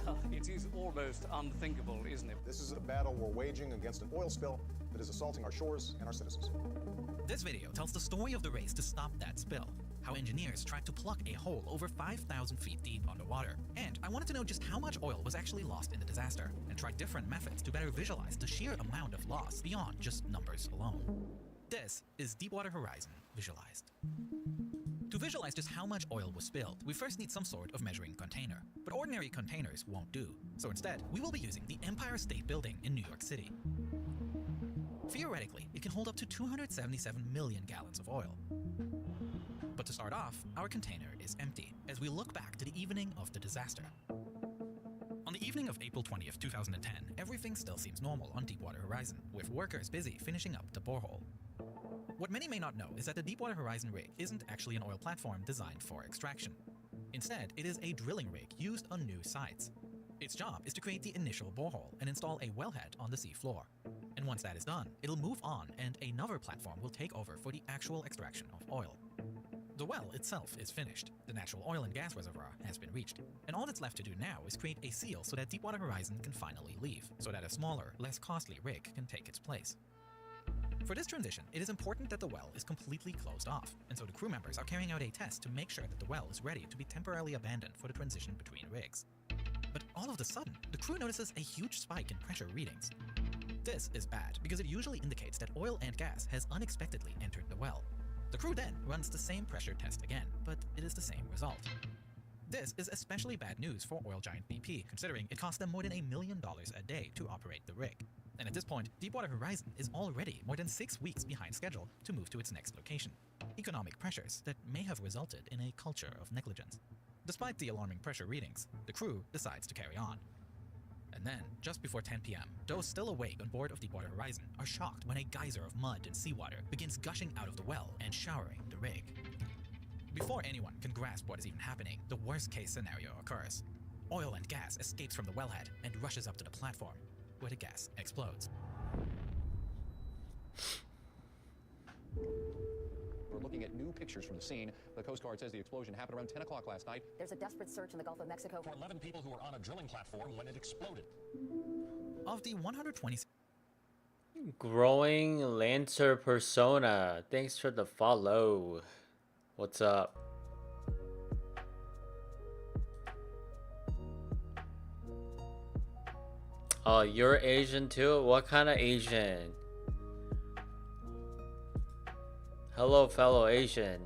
Well, it is almost unthinkable, isn't it? This is a battle we're waging against an oil spill that is assaulting our shores and our citizens. This video tells the story of the race to stop that spill, how engineers tried to plug a hole over 5,000 feet deep underwater. And I wanted to know just how much oil was actually lost in the disaster, and try different methods to better visualize the sheer amount of loss beyond just numbers alone. This is Deepwater Horizon visualized. To visualize just how much oil was spilled, we first need some sort of measuring container. But ordinary containers won't do, so instead, we will be using the Empire State Building in New York City. Theoretically, it can hold up to 277 million gallons of oil. But to start off, our container is empty, as we look back to the evening of the disaster. On the evening of April 20th, 2010, everything still seems normal on Deepwater Horizon, with workers busy finishing up the borehole. What many may not know is that the Deepwater Horizon rig isn't actually an oil platform designed for extraction. Instead, it is a drilling rig used on new sites. Its job is to create the initial borehole and install a wellhead on the sea floor. And once that is done, it'll move on and another platform will take over for the actual extraction of oil. The well itself is finished, the natural oil and gas reservoir has been reached, and all that's left to do now is create a seal so that Deepwater Horizon can finally leave, so that a smaller, less costly rig can take its place. For this transition, it is important that the well is completely closed off, and so the crew members are carrying out a test to make sure that the well is ready to be temporarily abandoned for the transition between rigs. But all of a sudden, the crew notices a huge spike in pressure readings. This is bad because it usually indicates that oil and gas has unexpectedly entered the well. The crew then runs the same pressure test again, but it is the same result. This is especially bad news for oil giant BP, considering it cost them more than $1 million a day to operate the rig. And at this point, Deepwater Horizon is already more than 6 weeks behind schedule to move to its next location. Economic pressures that may have resulted in a culture of negligence. Despite the alarming pressure readings, the crew decides to carry on. And then, just before 10 p.m., those still awake on board of Deepwater Horizon are shocked when a geyser of mud and seawater begins gushing out of the well and showering the rig. Before anyone can grasp what is even happening, the worst-case scenario occurs. Oil and gas escapes from the wellhead and rushes up to the platform, where the gas explodes. We're looking at new pictures from the scene. The Coast Guard says the explosion happened around 10 o'clock last night. There's a desperate search in the Gulf of Mexico for 11 people who were on a drilling platform when it exploded. Of the 120... Growing Lancer Persona, thanks for the follow. What's up? Oh, you're Asian too? What kind of Asian? Hello, fellow Asian.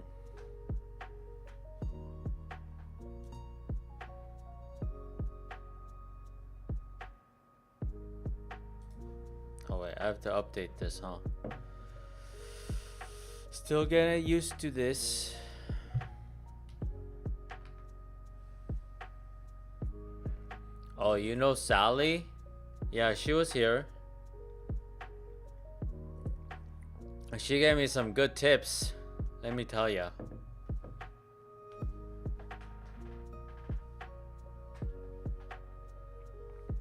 Oh wait, I have to update this, huh? Still getting used to this. Oh, you know Sally? Yeah, she was here. She gave me some good tips, let me tell ya.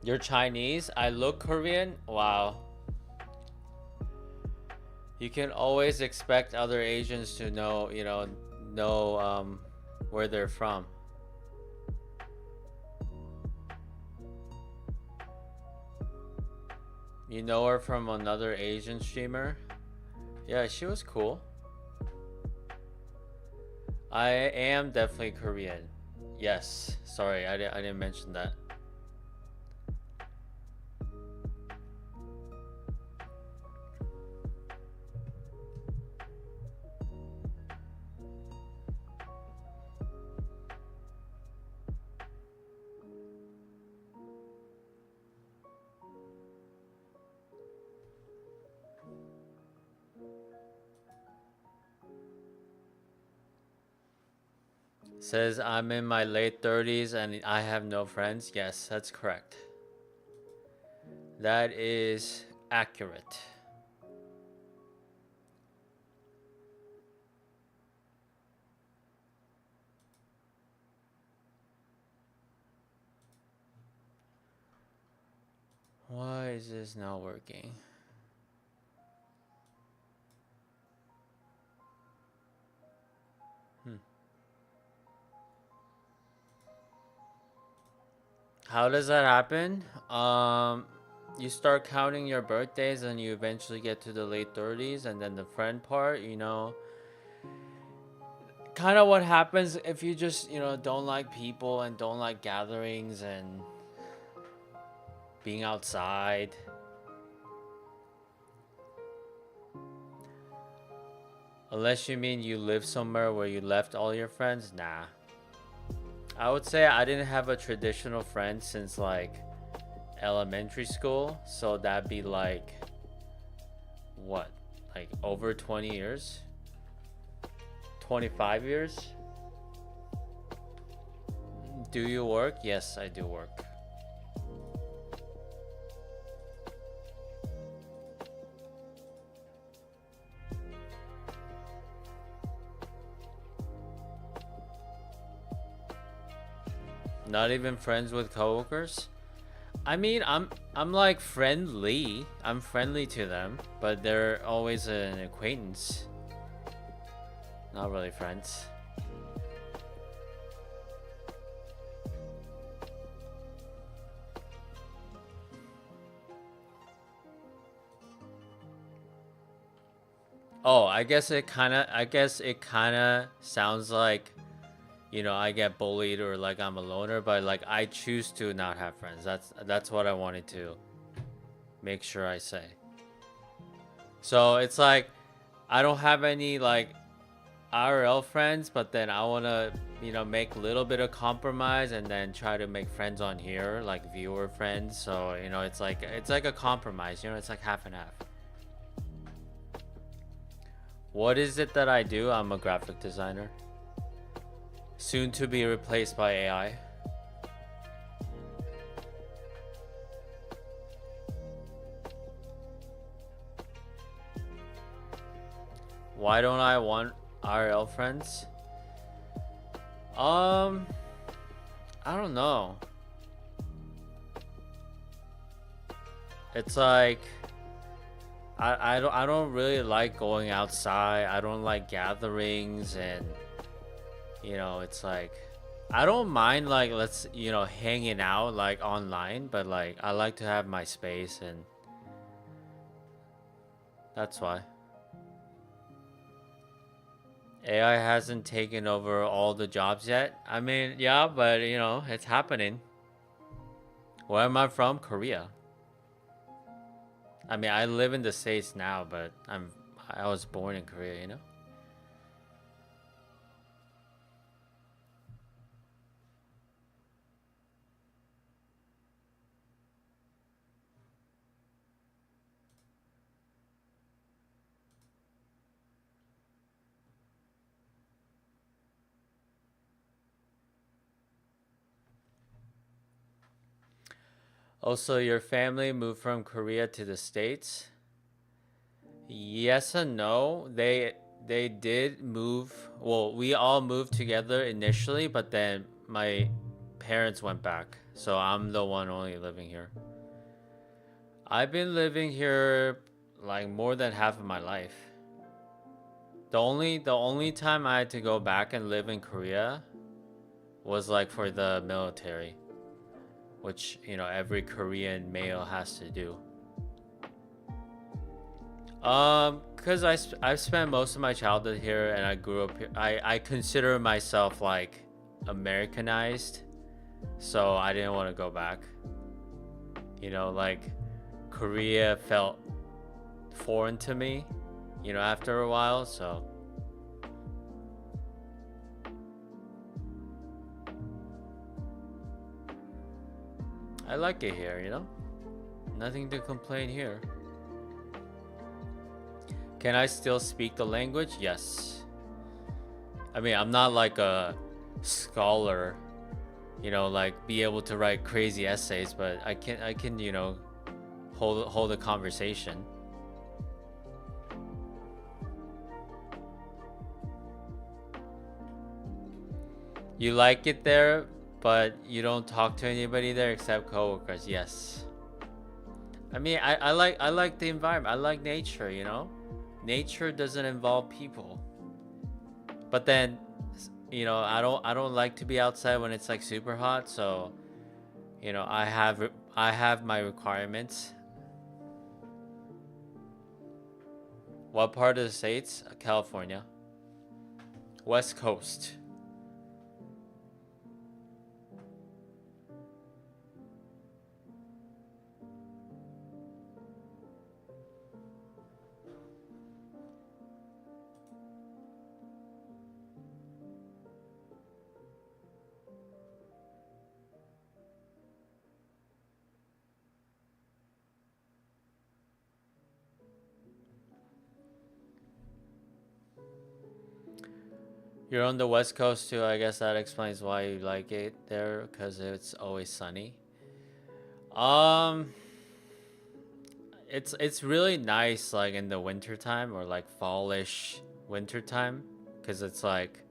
You're Chinese? I look Korean? Wow. You can always expect other Asians to know, where they're from. You know her from another Asian streamer? Yeah, she was cool. I am definitely Korean. Yes. Sorry, I didn't mention that. Says I'm in my late 30s and I have no friends. Yes, that's correct. That is accurate. Why is this not working? How does that happen? You start counting your birthdays and you eventually get to the late 30s, and then the friend part, kind of what happens if you just, don't like people and don't like gatherings and being outside. Unless you mean you live somewhere where you left all your friends, nah. I would say I didn't have a traditional friend since like elementary school, so that'd be like what, like over 20 years, 25 years. Do you work? Yes, I do work. Not even friends with coworkers? I mean, I'm like friendly. I'm friendly to them, but they're always an acquaintance. Not really friends. Oh, I guess it kind of sounds like, I get bullied or like I'm a loner, but like I choose to not have friends. That's what I wanted to make sure I say. So it's like I don't have any like IRL friends, but then I want to, make a little bit of compromise and then try to make friends on here, like viewer friends. So, it's like a compromise, it's like half and half. What is it that I do? I'm a graphic designer. Soon to be replaced by AI. Why don't I want IRL friends? I don't know. It's like I don't really like going outside. I don't like gatherings, and it's like I don't mind like hanging out like online, but like I like to have my space, and that's why. AI hasn't taken over all the jobs yet. I mean, yeah, but it's happening. Where am I from? Korea. I mean, I live in the States now, but I was born in Korea, Also, your family moved from Korea to the States? Yes and no. They did move. Well, we all moved together initially, but then my parents went back. So I'm the one only living here. I've been living here like more than half of my life. The only time I had to go back and live in Korea was like for the military, which, you know, every Korean male has to do. Cause I've spent most of my childhood here and I grew up here. I consider myself like Americanized, so I didn't want to go back. You know, like Korea felt foreign to me, you know, after a while, so. I like it here, you know? Nothing to complain here. Can I still speak the language? Yes. I mean, I'm not like a scholar, you know, like be able to write crazy essays, but I can, you know, hold a conversation. You like it there, but you don't talk to anybody there except coworkers. Yes. I mean, I like the environment. I like nature, you know? Nature doesn't involve people. But then, you know, I don't like to be outside when it's like super hot, so, you know, I have my requirements. What part of the States? California. West Coast. You're on the West Coast too. I guess that explains why you like it there, because it's always sunny. It's really nice like in the winter time or like fallish winter time, because it's like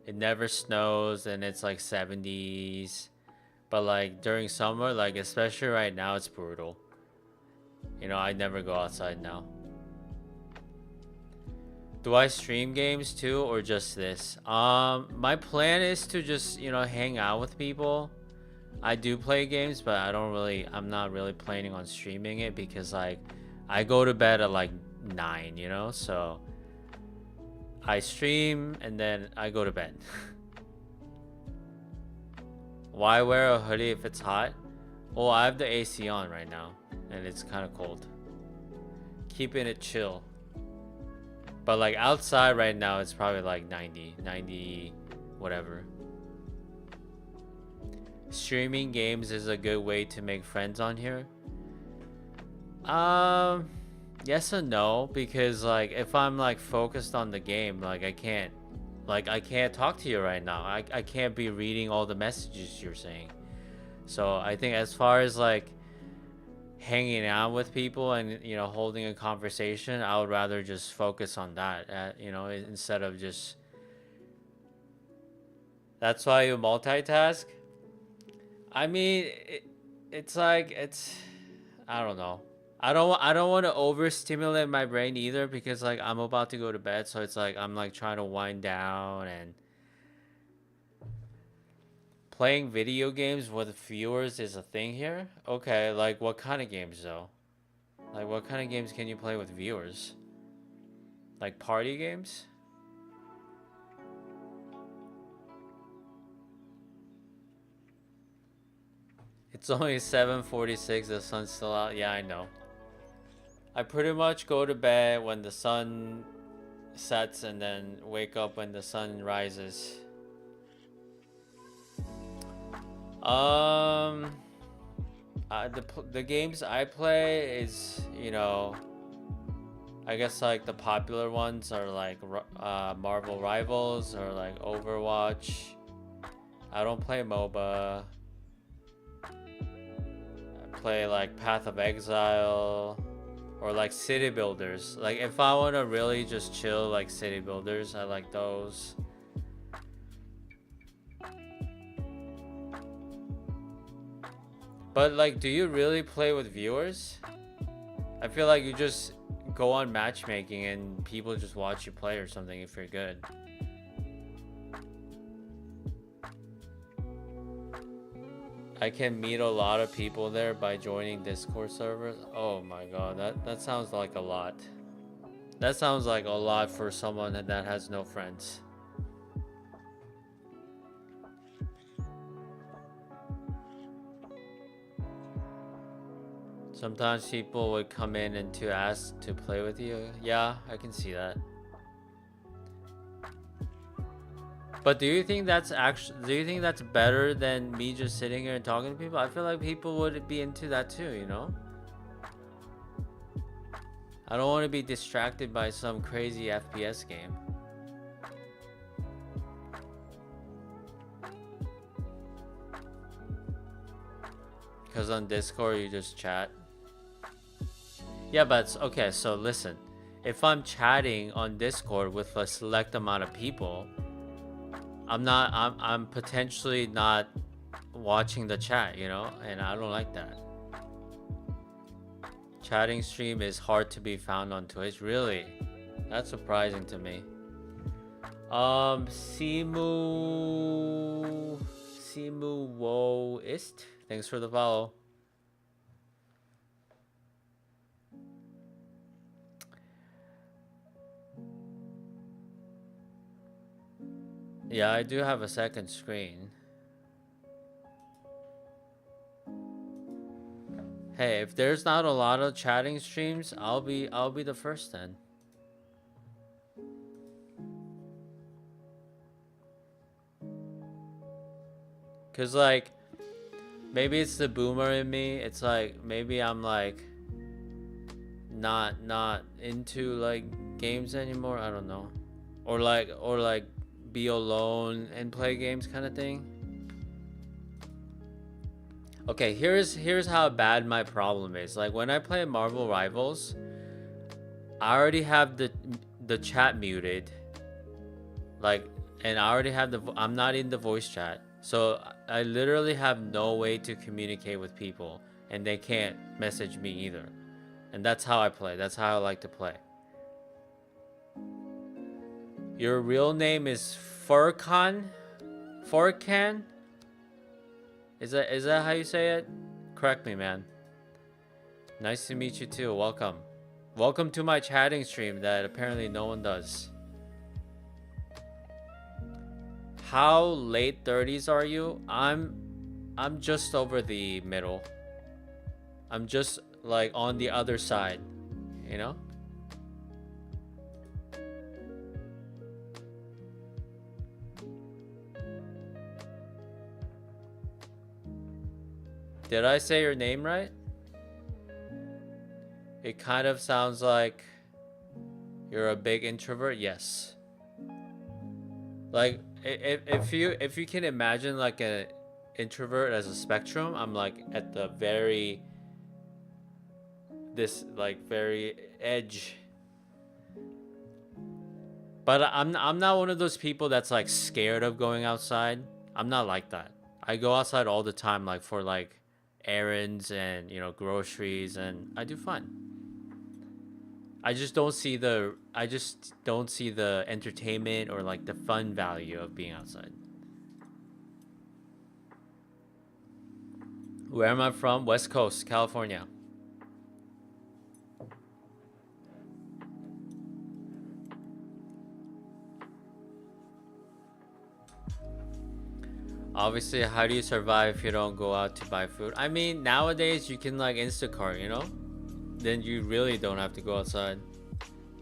it never snows and it's like 70s. But like during summer, like especially right now, it's brutal. You know, I never go outside now. Do I stream games too, or just this? My plan is to just, you know, hang out with people. I do play games, but I'm not really planning on streaming it because like I go to bed at like 9, you know, so I stream and then I go to bed. Why wear a hoodie if it's hot? Well, I have the AC on right now and it's kind of cold. Keeping it chill. But like outside right now, it's probably like 90, whatever. Streaming games is a good way to make friends on here. Yes and no, because like if I'm like focused on the game, like I can't talk to you right now. I can't be reading all the messages you're saying. So I think as far as like hanging out with people and, you know, holding a conversation, I would rather just focus on that, you know, instead of just. That's why you multitask. I mean, it's like I don't know. I don't want to overstimulate my brain either, because like I'm about to go to bed, so it's like I'm like trying to wind down. And playing video games with viewers is a thing here. Okay, like what kind of games though? Like what kind of games can you play with viewers? Like party games? It's only 7:46, the sun's still out. Yeah, I know. I pretty much go to bed when the sun sets and then wake up when the sun rises. The games I play is, you know, I guess like the popular ones are like Marvel Rivals or like Overwatch. I don't play MOBA. I play like Path of Exile or like City Builders. Like if I want to really just chill, like City Builders, I like those. But like, do you really play with viewers? I feel like you just go on matchmaking and people just watch you play or something if you're good. I can meet a lot of people there by joining Discord servers. Oh my god, that sounds like a lot. That sounds like a lot for someone that has no friends. Sometimes people would come in and to ask to play with you. Yeah, I can see that. But do you think that's better than me just sitting here and talking to people? I feel like people would be into that too, you know? I don't want to be distracted by some crazy FPS game. Because on Discord you just chat. Yeah, but okay, so listen. If I'm chatting on Discord with a select amount of people, I'm potentially not watching the chat, you know, and I don't like that. Chatting stream is hard to be found on Twitch. Really? That's surprising to me. Simu Woist. Thanks for the follow. Yeah, I do have a second screen. Hey, if there's not a lot of chatting streams, I'll be the first then. Cause like, maybe it's the boomer in me. It's like maybe I'm like not into like games anymore. I don't know, or like be alone and play games kind of thing. Okay, here's how bad my problem is. Like when I play Marvel Rivals, I already have the chat muted. Like, and I already have I'm not in the voice chat. So I literally have no way to communicate with people, and they can't message me either. And that's how I play. That's how I like to play. Your real name is Furkan? Furkan? Is that how you say it? Correct me, man. Nice to meet you too. Welcome. Welcome to my chatting stream that apparently no one does. How late 30s are you? I'm just over the middle. I'm just like on the other side, you know? Did I say your name right? It kind of sounds like you're a big introvert. Yes. Like if you can imagine like an introvert as a spectrum, I'm like at the very edge. But I'm not one of those people that's like scared of going outside. I'm not like that. I go outside all the time, like for like errands and, you know, groceries, and I do fine. I just don't see the entertainment or like the fun value of being outside. Where am I from? West Coast, California. Obviously, how do you survive if you don't go out to buy food? I mean, nowadays you can like Instacart, you know? Then you really don't have to go outside.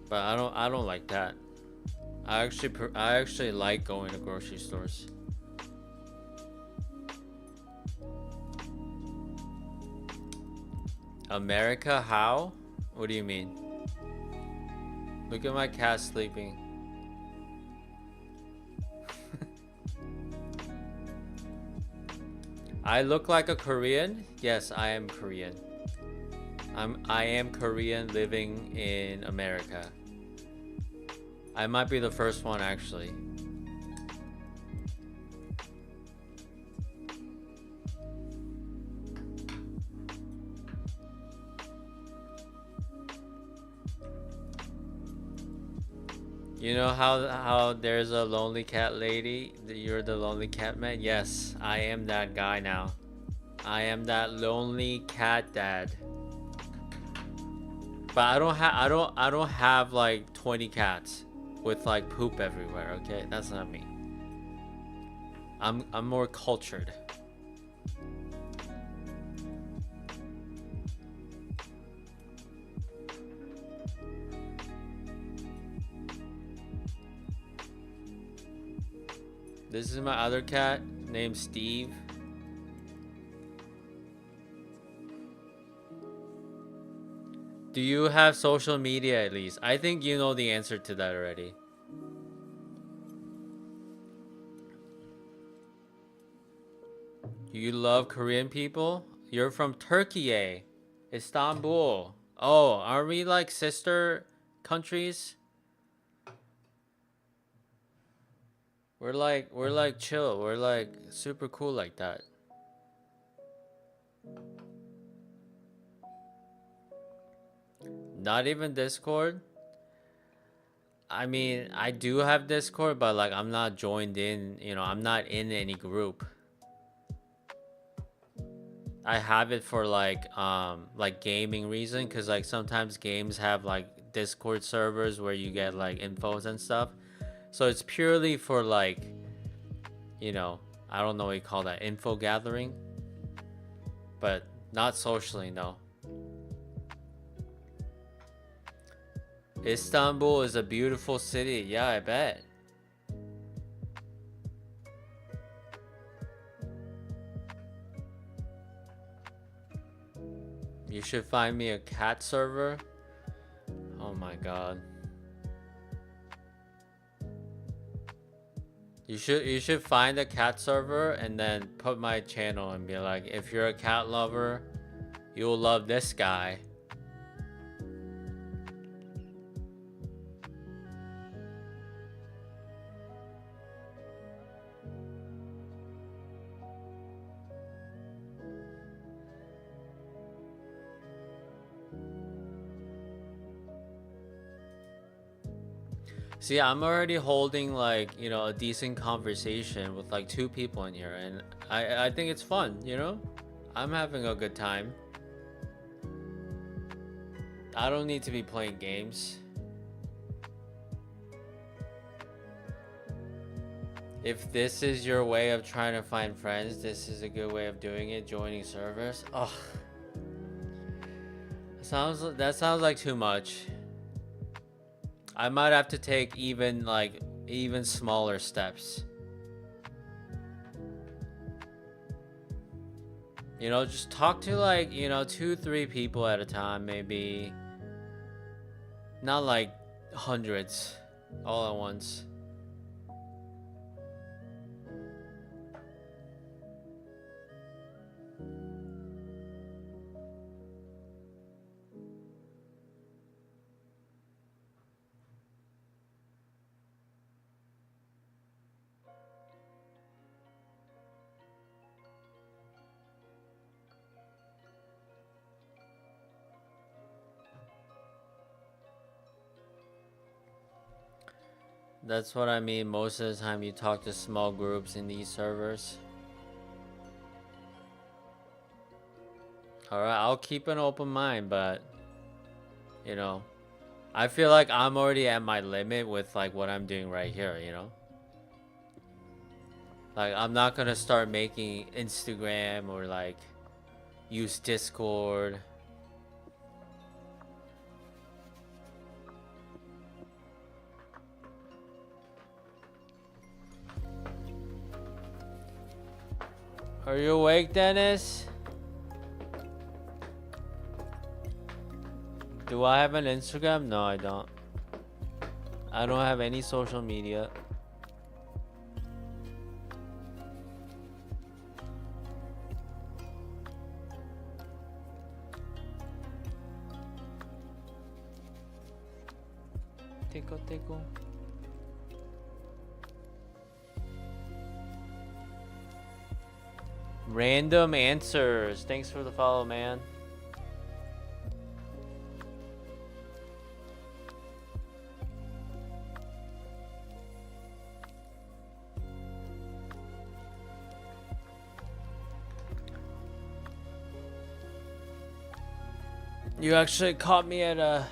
But I don't like that. I actually like going to grocery stores. America, how? What do you mean? Look at my cat sleeping. I look like a Korean? Yes, I am Korean. I am Korean living in America. I might be the first one actually. You know how there's a lonely cat lady? You're the lonely cat man? Yes, I am that guy now. I am that lonely cat dad. But I don't have like 20 cats with like poop everywhere, okay? That's not me. I'm more cultured. This is my other cat named Steve. Do you have social media at least? I think you know the answer to that already. You love Korean people? You're from Turkey, eh? Istanbul. Oh, are we like sister countries? We're like chill. We're like super cool like that. Not even Discord? I mean, I do have Discord, but like I'm not joined in, you know, I'm not in any group. I have it for like gaming reason, cuz like sometimes games have like Discord servers where you get like infos and stuff. So it's purely for like, you know, I don't know what you call that, info gathering, but not socially, no. Istanbul is a beautiful city. Yeah, I bet. You should find me a cat server. Oh my god. You should find a cat server and then put my channel and be like, if you're a cat lover, you'll love this guy. See, I'm already holding like, you know, a decent conversation with like 2 people in here, and I think it's fun, you know? I'm having a good time. I don't need to be playing games. If this is your way of trying to find friends, this is a good way of doing it, joining servers. Oh. That sounds like too much. I might have to take even smaller steps. You know, just talk to like, you know, 2-3 people at a time, maybe. Not like hundreds all at once. That's what I mean. Most of the time you talk to small groups in these servers. Alright, I'll keep an open mind, but you know, I feel like I'm already at my limit with like what I'm doing right here, you know? Like I'm not gonna start making Instagram or like use Discord. Are you awake, Dennis? Do I have an Instagram? No, I don't. I don't have any social media. Tico. Random answers. Thanks for the follow, man. You actually caught me at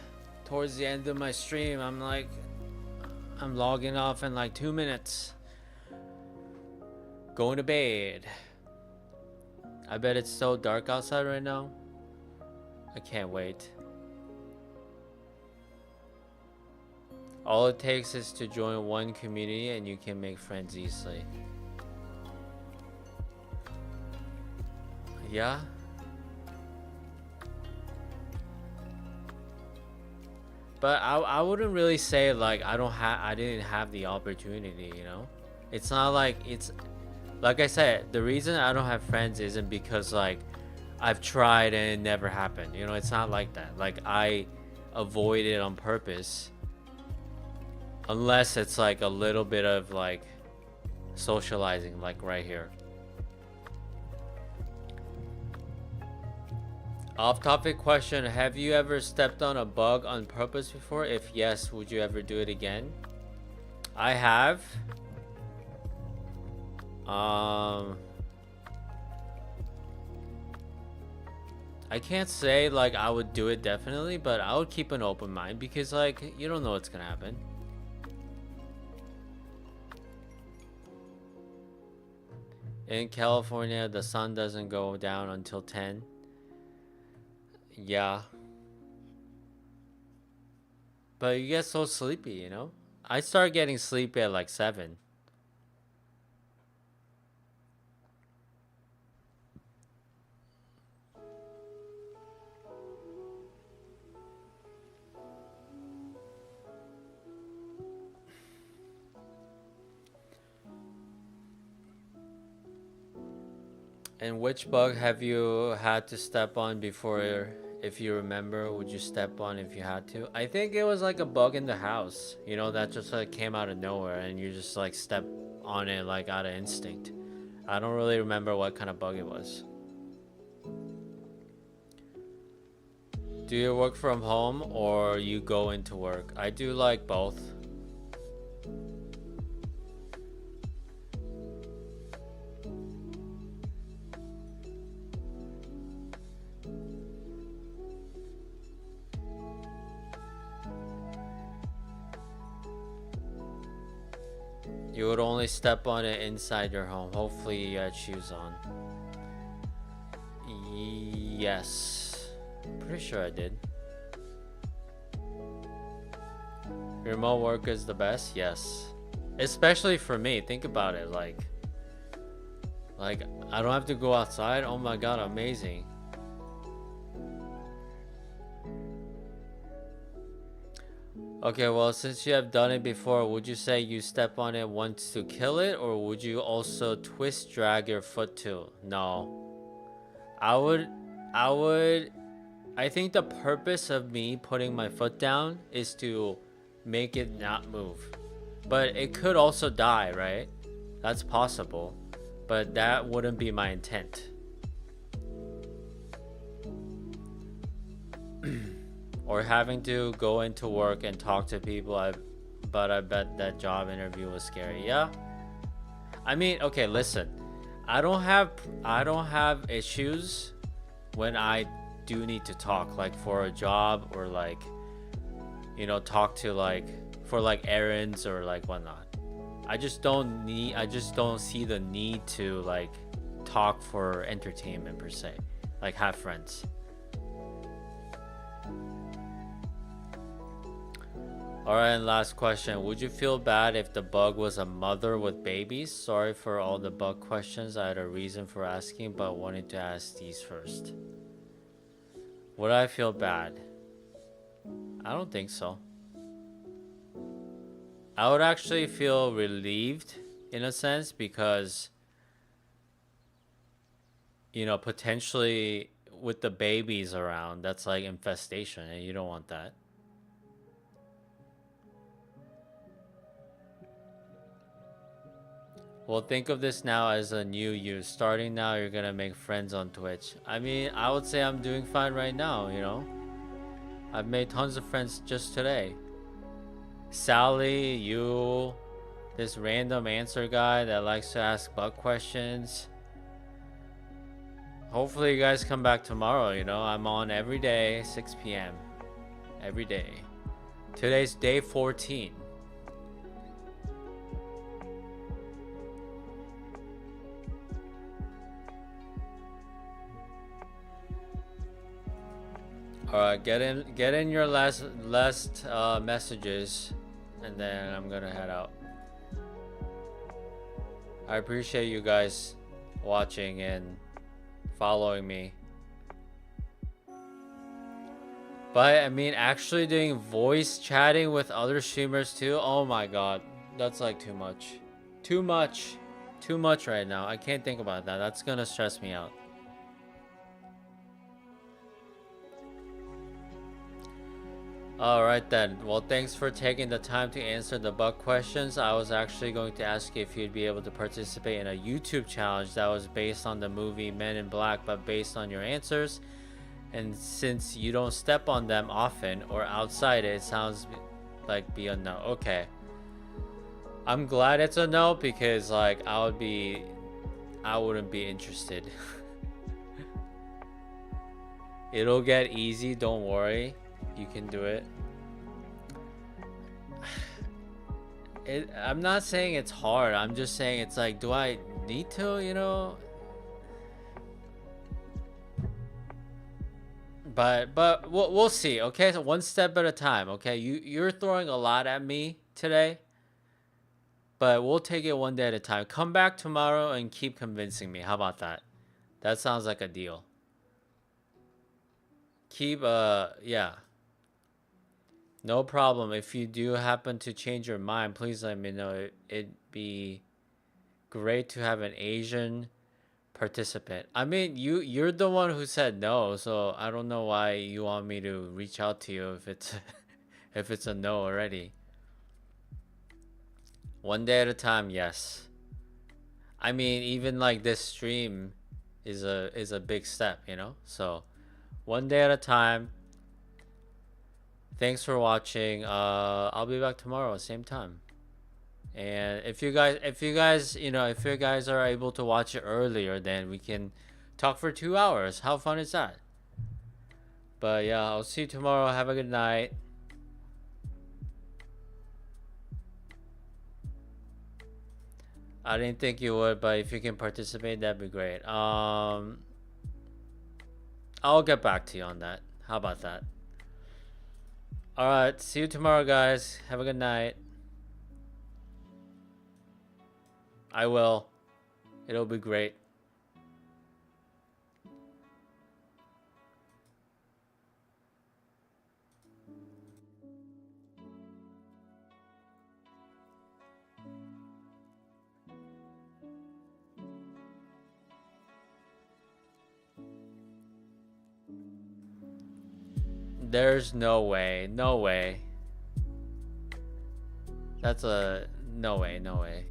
towards the end of my stream. I'm logging off in like 2 minutes. Going to bed. I bet it's so dark outside right now. I can't wait. All it takes is to join one community and you can make friends easily. Yeah. But I wouldn't really say like I didn't have the opportunity, you know? It's not like it's like I said, the reason I don't have friends isn't because like I've tried and it never happened. You know, it's not like that. Like I avoid it on purpose. Unless it's like a little bit of like socializing, like right here. Off-topic question: have you ever stepped on a bug on purpose before? If yes, would you ever do it again? I have. I can't say like I would do it definitely, but I would keep an open mind because like you don't know what's gonna happen. In California, the sun doesn't go down until 10. Yeah. But you get so sleepy, you know? I start getting sleepy at like 7. And which bug have you had to step on before? If you remember, would you step on if you had to? I think it was like a bug in the house, you know, that just like came out of nowhere and you just like step on it like out of instinct. I don't really remember what kind of bug it was. Do you work from home or you go into work? I do like both. You would only step on it inside your home. Hopefully you had shoes on. Yes. Pretty sure I did. Remote work is the best? Yes. Especially for me. Think about it. Like I don't have to go outside. Oh my god, amazing. Okay, well, since you have done it before, would you say you step on it once to kill it, or would you also twist drag your foot too? No. I think the purpose of me putting my foot down is to make it not move. But it could also die, right? That's possible. But that wouldn't be my intent. Or having to go into work and talk to people, but I bet that job interview was scary. Yeah. I mean, okay, listen. I don't have issues when I do need to talk, like for a job or like, you know, talk to like for like errands or like whatnot. I just don't see the need to like talk for entertainment per se, like have friends. Alright, and last question. Would you feel bad if the bug was a mother with babies? Sorry for all the bug questions. I had a reason for asking, but wanted to ask these first. Would I feel bad? I don't think so. I would actually feel relieved in a sense because, you know, potentially with the babies around, that's like infestation and you don't want that. Well, think of this now as a new you. Starting now, you're gonna make friends on Twitch. I mean, I would say I'm doing fine right now, you know? I've made tons of friends just today. Sally, you, this random answer guy that likes to ask bug questions. hopefully you guys come back tomorrow. You know, I'm on every day, 6 p.m. every day. Today's day 14. All right, get in your last messages, and then I'm gonna head out. I appreciate you guys watching and following me. But I mean, actually doing voice chatting with other streamers too. Oh my god, that's like too much. Too much right now. I can't think about that. That's gonna stress me out. Alright then, well thanks for taking the time to answer the bug questions. I was actually going to ask you if you'd be able to participate in a YouTube challenge that was based on the movie Men in Black, but based on your answers. And since you don't step on them often or outside it sounds like be a no. Okay. I'm glad it's a no because like I wouldn't be interested. It'll get easy, don't worry. You can do it. I'm not saying it's hard. I'm just saying it's like, do I need to, you know? But we'll see. Okay, so one step at a time. Okay, you're throwing a lot at me today, but we'll take it one day at a time. Come back tomorrow and keep convincing me. How about that? That sounds like a deal. Keep yeah. No problem. If you do happen to change your mind, please let me know. It'd be great to have an Asian participant. I mean, you're the one who said no, so I don't know why you want me to reach out to you if it's if it's a no already. One day at a time, yes. I mean, even like this stream is a big step, you know? So, one day at a time. Thanks for watching. I'll be back tomorrow, same time. And if you guys, you know, if you guys are able to watch it earlier, then we can talk for 2 hours. How fun is that? But yeah, I'll see you tomorrow. Have a good night. I didn't think you would, but if you can participate, that'd be great. I'll get back to you on that. How about that? Alright, see you tomorrow, guys. Have a good night. I will. It'll be great. There's no way. No way. That's a no way. No way.